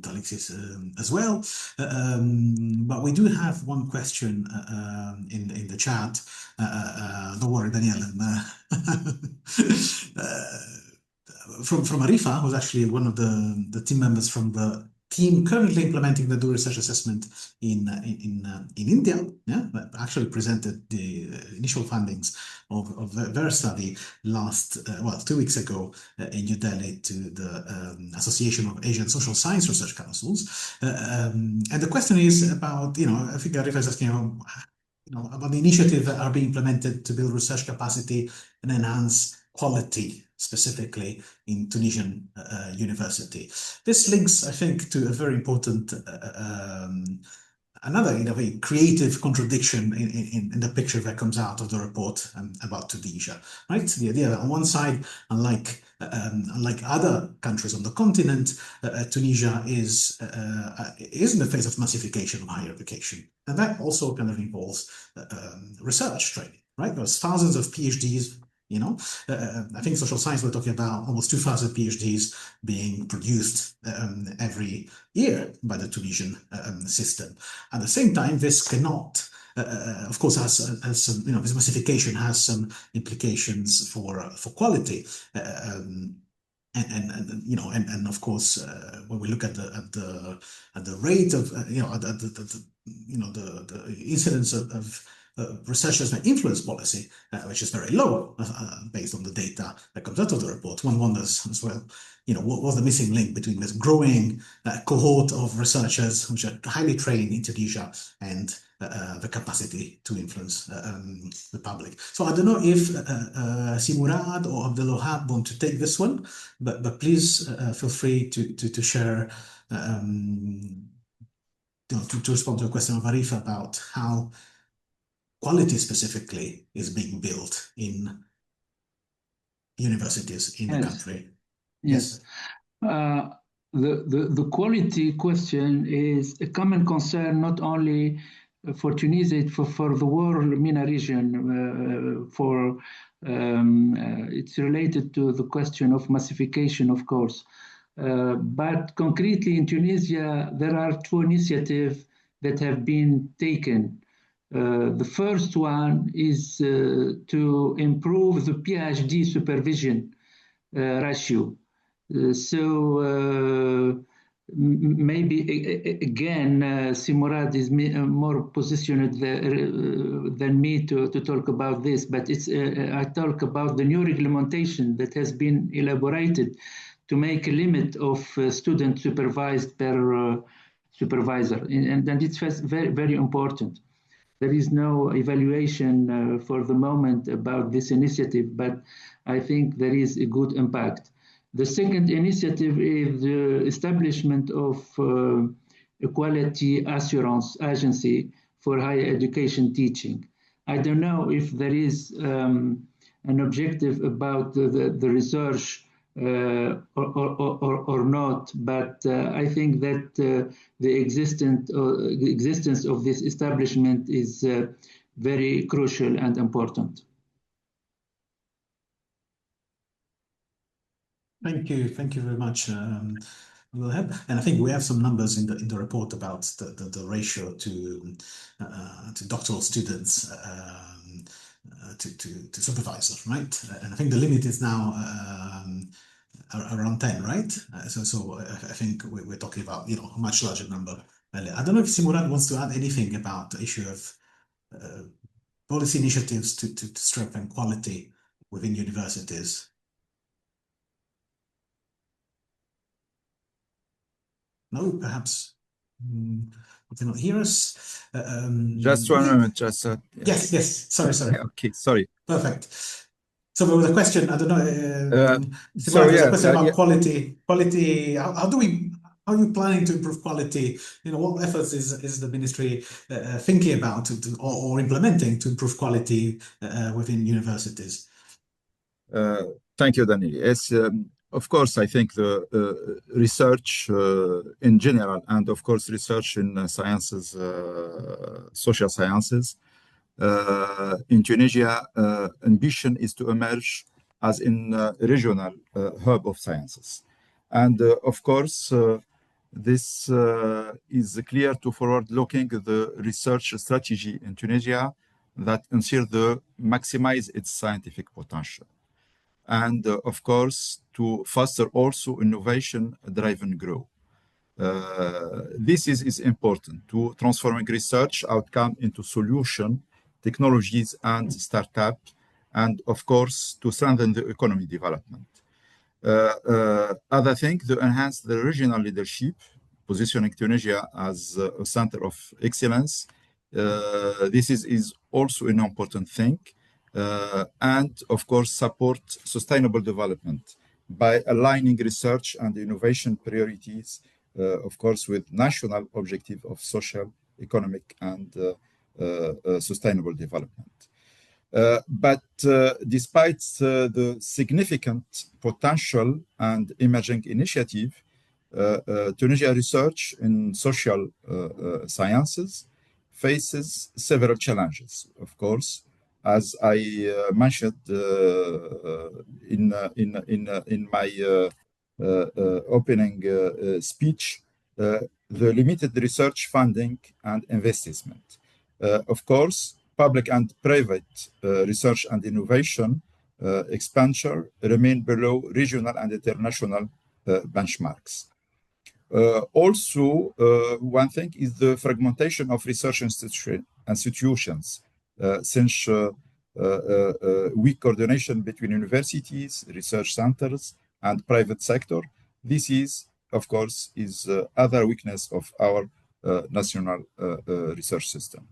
S7: Alexis as well. But we do have one question in the chat. Don't worry, Daniel. From Arifa, who's actually one of the team members from the team currently implementing the Do Research Assessment in India, that actually presented the initial findings of their study 2 weeks ago in New Delhi to the Association of Asian Social Science Research Councils. And the question is about, I think Arifa is asking about the initiatives that are being implemented to build research capacity and enhance quality, specifically in Tunisian university. This links, I think, to a very important, another a creative contradiction in the picture that comes out of the report about Tunisia, right? The idea that on one side, unlike other countries on the continent, Tunisia is in the phase of massification of higher education, and that also kind of involves research training, right? There's thousands of PhDs. I think social science, we're talking about almost 2,000 PhDs being produced every year by the Tunisian system. At the same time, this cannot, of course, has some, this massification has some implications for quality. And of course, when we look at the rate of the incidence of researchers may influence policy, which is very low based on the data that comes out of the report. One wonders as well, what was the missing link between this growing cohort of researchers which are highly trained in Tunisia and the capacity to influence the public. So I don't know if Simurad or Abdelwahab want to take this one, but please feel free to share, to respond to a question of Arifa about how quality specifically is being built in universities in the country.
S4: Yes. The quality question is a common concern not only for Tunisia, for the whole MENA region. It's related to the question of massification, of course. But concretely in Tunisia, there are 2 initiatives that have been taken. The first one is to improve the PhD supervision ratio. So maybe again, Simurad is more positioned than me to talk about this, but I talk about the new regulation that has been elaborated to make a limit of student supervised per supervisor, and it's very, very important. There is no evaluation for the moment about this initiative, but I think there is a good impact. The second initiative is the establishment of a quality assurance agency for higher education teaching. I don't know if there is an objective about the research or not, but I think that the existence of this establishment is very crucial and important.
S7: Thank you very much, Wilhelm. And I think we have some numbers in the report about the ratio to doctoral students to supervisors, right? And I think the limit is now around 10, right? So I think we're talking about a much larger number. I don't know if Simurad wants to add anything about the issue of policy initiatives to strengthen quality within universities. No, perhaps you cannot hear us.
S2: Just 1 moment, just
S7: yes. Sorry.
S2: Okay, sorry.
S7: Perfect. So there was a question. I don't know.
S2: So yeah,
S7: a question about quality. Quality. How are you planning to improve quality? What efforts is the ministry thinking about or implementing to improve quality within universities?
S2: Thank you, Daniel. Yes, of course, I think the research in general, and of course, research in sciences, social sciences, in Tunisia, ambition is to emerge as in regional hub of sciences. And of course, this is clear to forward-looking the research strategy in Tunisia that ensure to maximize its scientific potential. And of course, to foster also innovation-driven growth. This is important to transforming research outcome into solution, technologies, and startup, and of course, to strengthen the economy development. Other thing, to enhance the regional leadership, positioning Tunisia as a center of excellence. This is also an important thing. And of course, support sustainable development by aligning research and innovation priorities, of course, with national objective of social, economic, and sustainable development. But despite the significant potential and emerging initiative, Tunisia research in social sciences faces several challenges, of course. As I mentioned in my opening speech, the limited research funding and investment. Of course, public and private research and innovation expenditure remain below regional and international benchmarks. Also, one thing is the fragmentation of research institutions, since weak coordination between universities, research centers, and private sector. This is, of course, other weakness of our national research system.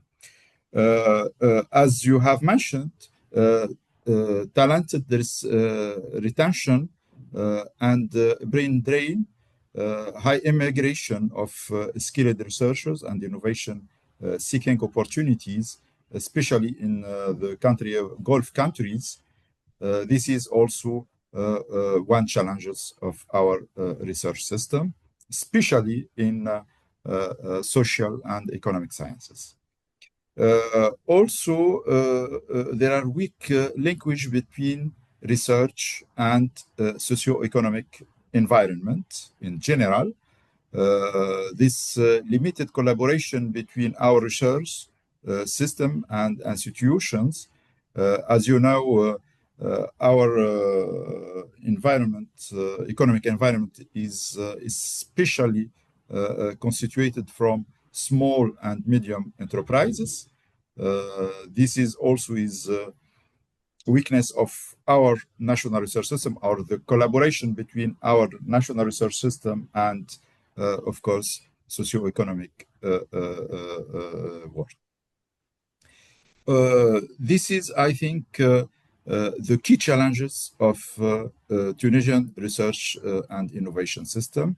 S2: As you have mentioned, talented retention and brain drain, high immigration of skilled researchers and innovation seeking opportunities, especially in the Gulf countries. This is also one challenges of our research system, especially in social and economic sciences. Also, there are weak linkage between research and socio-economic environment in general. This limited collaboration between our research system and institutions. As you know, our economic environment is especially constituted from small and medium enterprises. This is also is weakness of our national research system, or the collaboration between our national research system and, of course, socioeconomic world. This is, I think, the key challenges of Tunisian research and innovation system.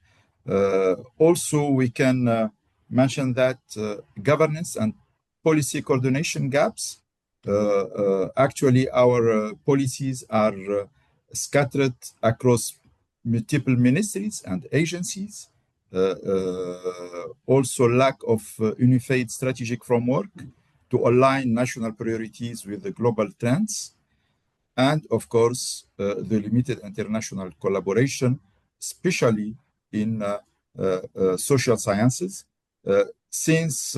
S2: Also, we can mention that governance and policy coordination gaps. Actually, our policies are scattered across multiple ministries and agencies. Also, lack of unified strategic framework to align national priorities with the global trends. And of course, the limited international collaboration, especially in social sciences, since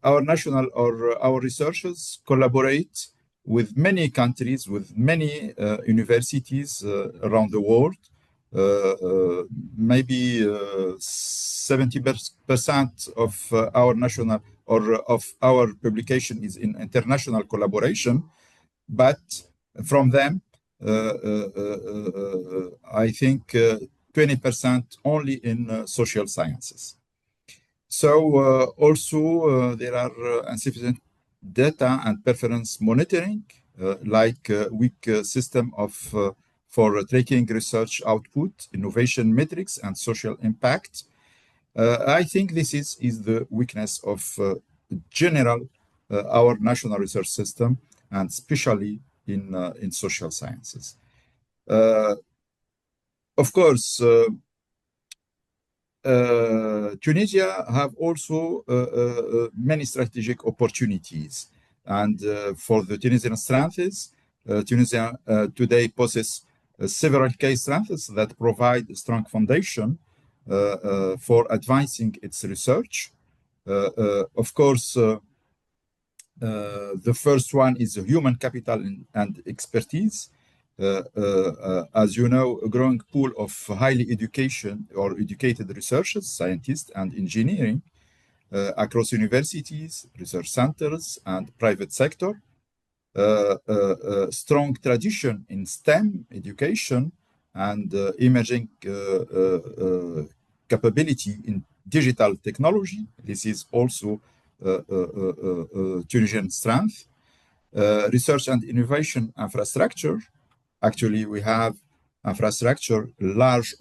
S2: our national or our researchers collaborate with many countries, with many universities around the world. Maybe 70% of our national or of our publication is in international collaboration, but from them, I think 20% only in social sciences. So also there are insufficient data and preference monitoring, like weak system of for tracking research output, innovation metrics, and social impact. I think this is the weakness of general our national research system, and especially in social sciences. Of course, Tunisia have also many strategic opportunities, and for the Tunisian strengths, Tunisia today possesses several key strengths that provide a strong foundation for advancing its research. Of course, the first one is human capital and expertise. As you know, a growing pool of highly educated researchers, scientists, and engineering across universities, research centers, and private sector. Strong tradition in STEM education and emerging capability in digital technology. This is also Tunisian strength. Research and innovation infrastructure. Actually, we have infrastructure, large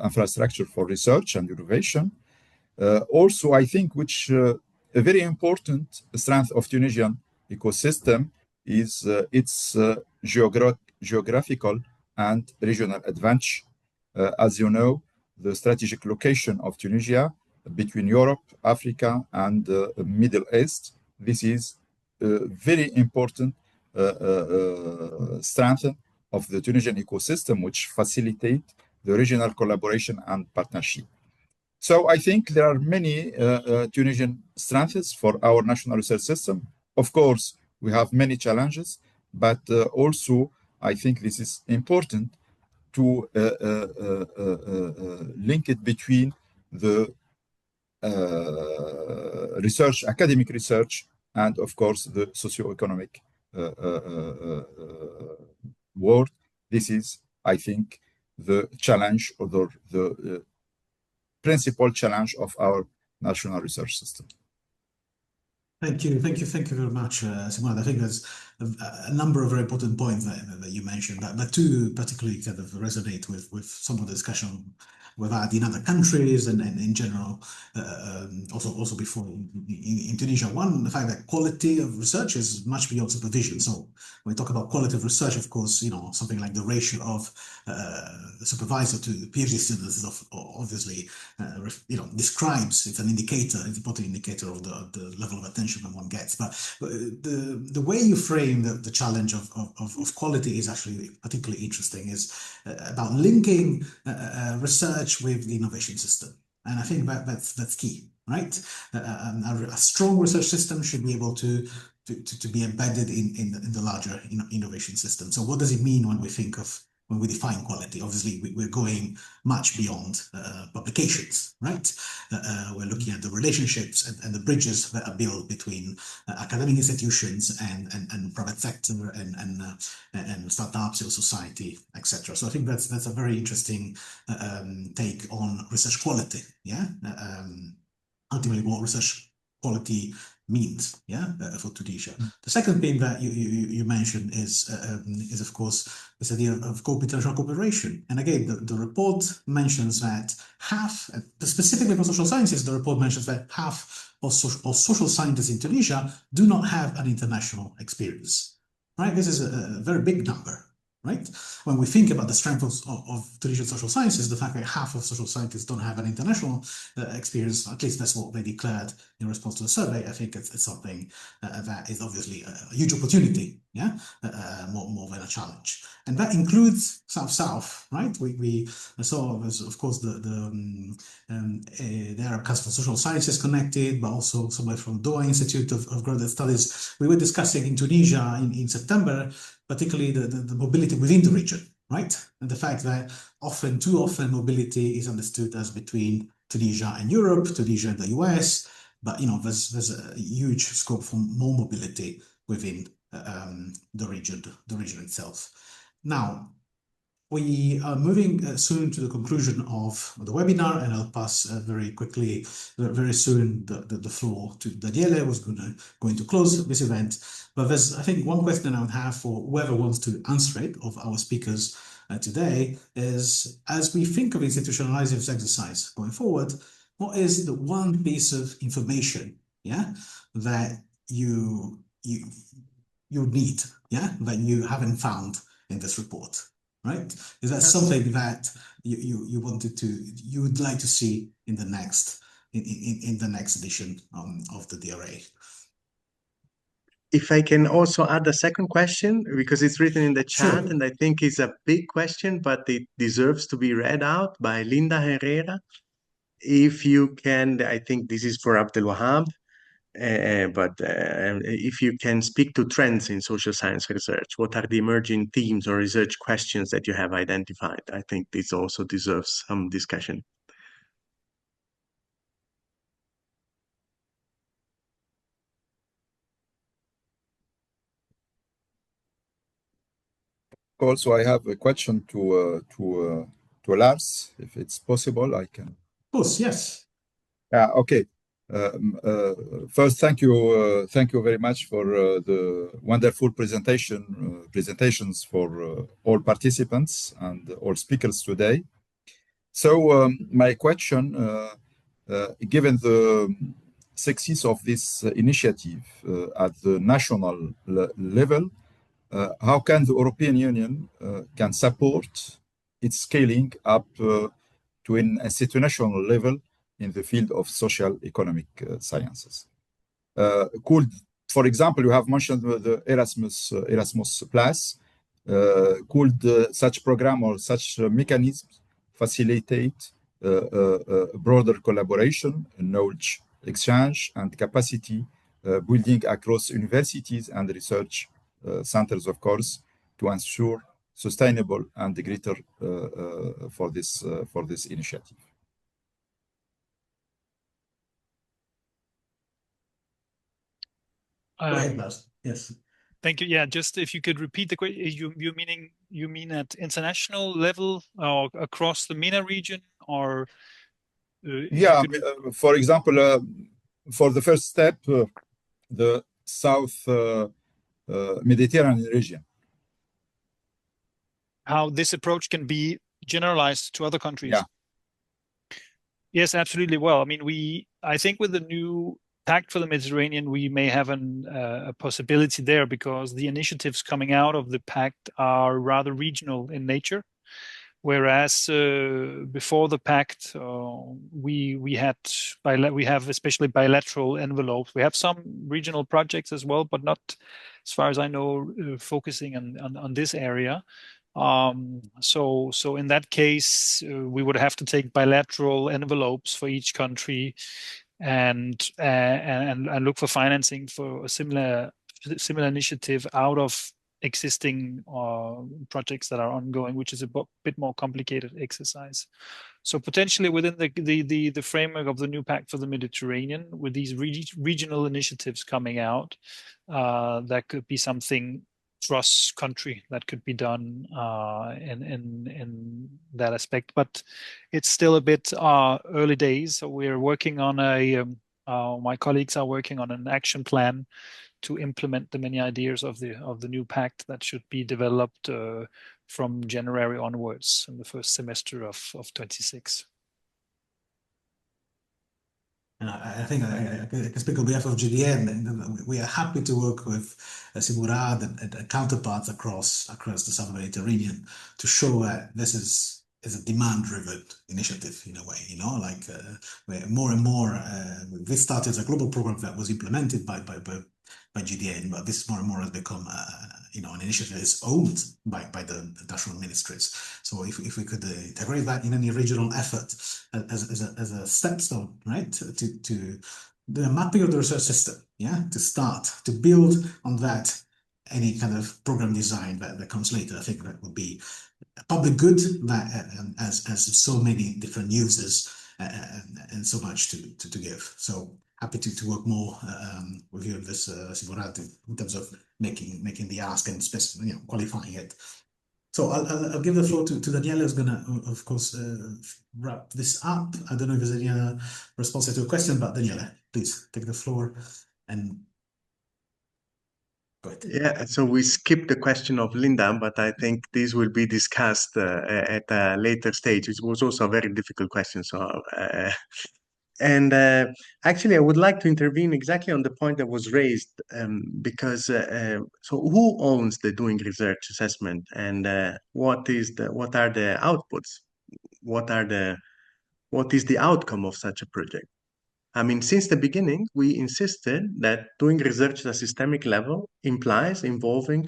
S2: infrastructure for research and innovation. Also, I think which a very important strength of Tunisian ecosystem is its geographical and regional advantage. As you know, the strategic location of Tunisia between Europe, Africa, and Middle East. This is very important strength of the Tunisian ecosystem, which facilitate the regional collaboration and partnership. So I think there are many Tunisian strengths for our national research system. Of course, we have many challenges, but also I think this is important to link it between the research, academic research, and of course the socioeconomic world. This is, I think, the challenge or the principal challenge of our national research system.
S7: Thank you very much, Simon. I think there's a number of very important points that you mentioned, that two particularly kind of resonate with some of the discussion we've had in other countries and in general, also before in Tunisia. One, the fact that quality of research is much beyond supervision. So when we talk about quality of research, of course, something like the ratio of the supervisor to the PhD students is obviously, describes, it's an indicator, it's an important indicator of the level of attention that one gets. But the way you frame the challenge of quality is actually particularly interesting, is about linking research with the innovation system. And I think that's key, right? A strong research system should be able to be embedded in the larger innovation system. So what does it mean when we think of when we define quality. Obviously, we're going much beyond publications, right? We're looking at the relationships and the bridges that are built between academic institutions and private sector and startups, civil society, etc. So I think that's a very interesting take on research quality. Yeah, ultimately, what research quality means, for Tunisia. The second thing that you mentioned is of course this idea of international cooperation. And again, the report mentions that half, specifically for social sciences, the report mentions that half of social scientists in Tunisia do not have an international experience. Right? This is a very big number. Right? When we think about the strength of Tunisian social sciences, the fact that half of social scientists don't have an international experience, at least that's what they declared in response to the survey, I think it's something that is obviously a huge opportunity, more than a challenge. And that includes South-South, right? We saw, of course, the Arab Council for Social Sciences connected, but also somebody from Doha Institute of Graduate Studies. We were discussing in Tunisia in September, particularly the mobility within the region, right? And the fact that too often mobility is understood as between Tunisia and Europe, Tunisia and the US, but there's a huge scope for more mobility within the region itself. Now, we are moving soon to the conclusion of the webinar, and I'll pass very quickly, very soon, the floor to Daniele, who's going to close this event. But there's, I think, one question I would have for whoever wants to answer it of our speakers today is, as we think of institutionalizing this exercise going forward, what is the one piece of information, that you need, that you haven't found in this report? Right? Is that something that you would like to see in the next edition of the DRA?
S1: If I can also add a second question, because it's written in the chat,
S7: Sure.
S1: and I think it's a big question, but it deserves to be read out by Linda Herrera. If you can, I think this is for Abdelwahab, but if you can speak to trends in social science research, what are the emerging themes or research questions that you have identified? I think this also deserves some discussion.
S2: Also, I have a question to Lars, if it's possible. I can.
S7: Of course, yes.
S2: Okay. First, thank you very much for the wonderful presentations for all participants and all speakers today. So my question, given the success of this initiative at the national level, how can the European Union can support its scaling up to an institutional level in the field of social economic sciences? For example, you have mentioned the Erasmus Plus. Could such program or such mechanisms facilitate broader collaboration, knowledge exchange, and capacity building across universities and research centers, of course, to ensure sustainable and greater for this initiative?
S7: Go ahead, Lars. Yes.
S6: Thank you. Yeah, just if you could repeat the question, you mean at international level or across the MENA region, or?
S2: For example, for the first step, the South Mediterranean region.
S6: How this approach can be generalized to other countries?
S2: Yeah.
S6: Yes, absolutely. Well, I mean, I think with the new Pact for the Mediterranean, we may have a possibility there, because the initiatives coming out of the pact are rather regional in nature, whereas before the pact, we have especially bilateral envelopes. We have some regional projects as well, but not, as far as I know, focusing on this area. So in that case, we would have to take bilateral envelopes for each country and look for financing for a similar initiative out of existing projects that are ongoing, which is a bit more complicated exercise. So potentially within the framework of the new Pact for the Mediterranean, with these regional initiatives coming out, that could be something cross-country that could be done in that aspect. But it's still a bit early days. So we're working on my colleagues are working on an action plan to implement the many ideas of the new pact that should be developed from January onwards in the first semester of 26.
S7: And I think I can speak on behalf of GDN, and we are happy to work with Simurad and counterparts across the Southern Mediterranean to show that this is a demand-driven initiative in a way, like where more and more, this started as a global program that was implemented by GDN, but this more and more has become an initiative that is owned by the national ministries. So if we could integrate that in any regional effort as a stepstone, right, to the mapping of the research system, to start to build on that, any kind of program design that comes later, I think that would be a public good that as so many different users and so much to give. So happy to work more with you on this, Simurad, in terms of making the ask and qualifying it. So I'll give the floor to Daniela, who's gonna, of course, wrap this up. I don't know if there's any response to a question, but Daniela, please take the floor and go ahead.
S1: Yeah, so we skipped the question of Linda, but I think this will be discussed at a later stage. It was also a very difficult question. So, actually, I would like to intervene exactly on the point that was raised, because so who owns the doing research assessment, and what are the outputs? What is the outcome of such a project? I mean, since the beginning, we insisted that doing research at a systemic level implies involving,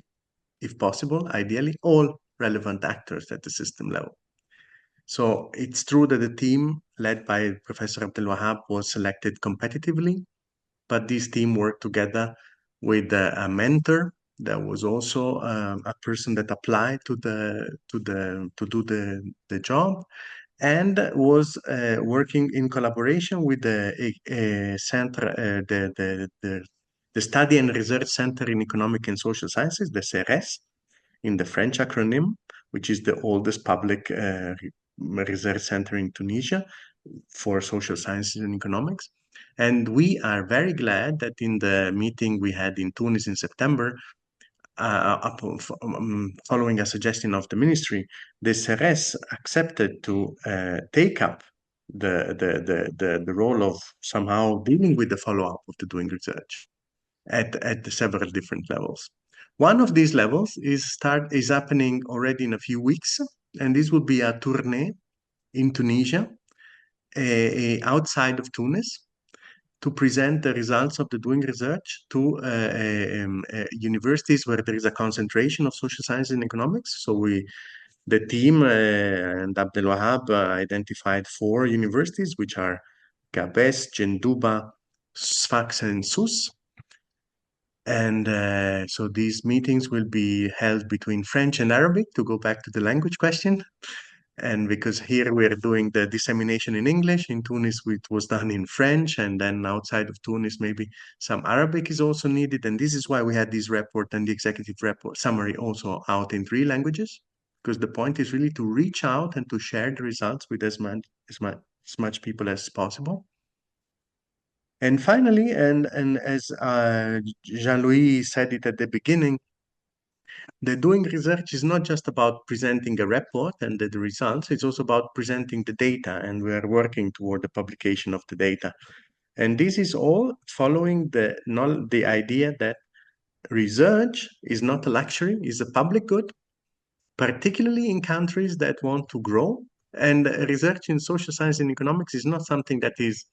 S1: if possible, ideally, all relevant actors at the system level. So it's true that the team led by Professor Abdel Wahab was selected competitively, but this team worked together with a mentor that was also a person that applied to do the job, and was working in collaboration with the center, the Study and Research Center in Economic and Social Sciences, the CRS, in the French acronym, which is the oldest public research center in Tunisia for social sciences and economics. And we are very glad that in the meeting we had in Tunis in September, following a suggestion of the ministry, the CRS accepted to take up the role of somehow dealing with the follow-up of the doing research at several different levels. One of these levels is happening already in a few weeks, and this will be a tournée in Tunisia, outside of Tunis, to present the results of the doing research to universities where there is a concentration of social science and economics. So the team and Abdel Wahab identified 4 universities, which are Gabes, Jendouba, Sfax, and Sousse. And so these meetings will be held between French and Arabic, to go back to the language question. And because here we're doing the dissemination in English, in Tunis it was done in French, and then outside of Tunis maybe some Arabic is also needed. And this is why we had this report and the executive report summary also out in 3 languages, because the point is really to reach out and to share the results with as much people as possible. And finally, and as Jean-Louis said it at the beginning, the doing research is not just about presenting a report and the results, it's also about presenting the data, and we are working toward the publication of the data. And this is all following the idea that research is not a luxury, is a public good, particularly in countries that want to grow. And research in social science and economics is not something that is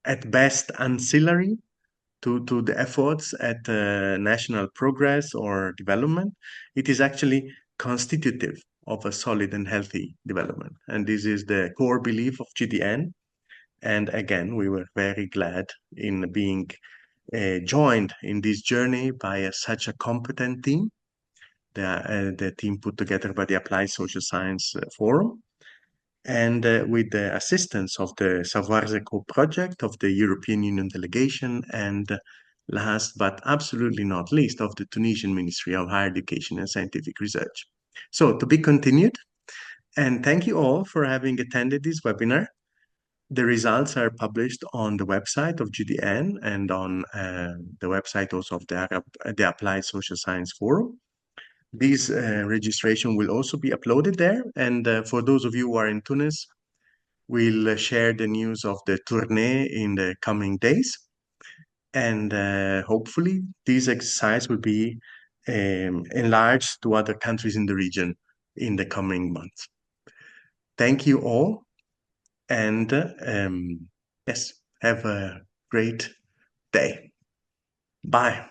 S1: at best ancillary to the efforts at national progress or development. It is actually constitutive of a solid and healthy development. And this is the core belief of GDN. And again, we were very glad in being joined in this journey by such a competent team, the team put together by the Applied Social Science Forum, and with the assistance of the Savoirs Eco project of the European Union delegation, and last but absolutely not least, of the Tunisian Ministry of Higher Education and Scientific Research. So to be continued, and thank you all for having attended this webinar. The results are published on the website of GDN and on the website also of the Applied Social Science Forum. This registration will also be uploaded there. And for those of you who are in Tunis, we'll share the news of the tournée in the coming days. And hopefully this exercise will be enlarged to other countries in the region in the coming months. Thank you all. And yes, have a great day. Bye.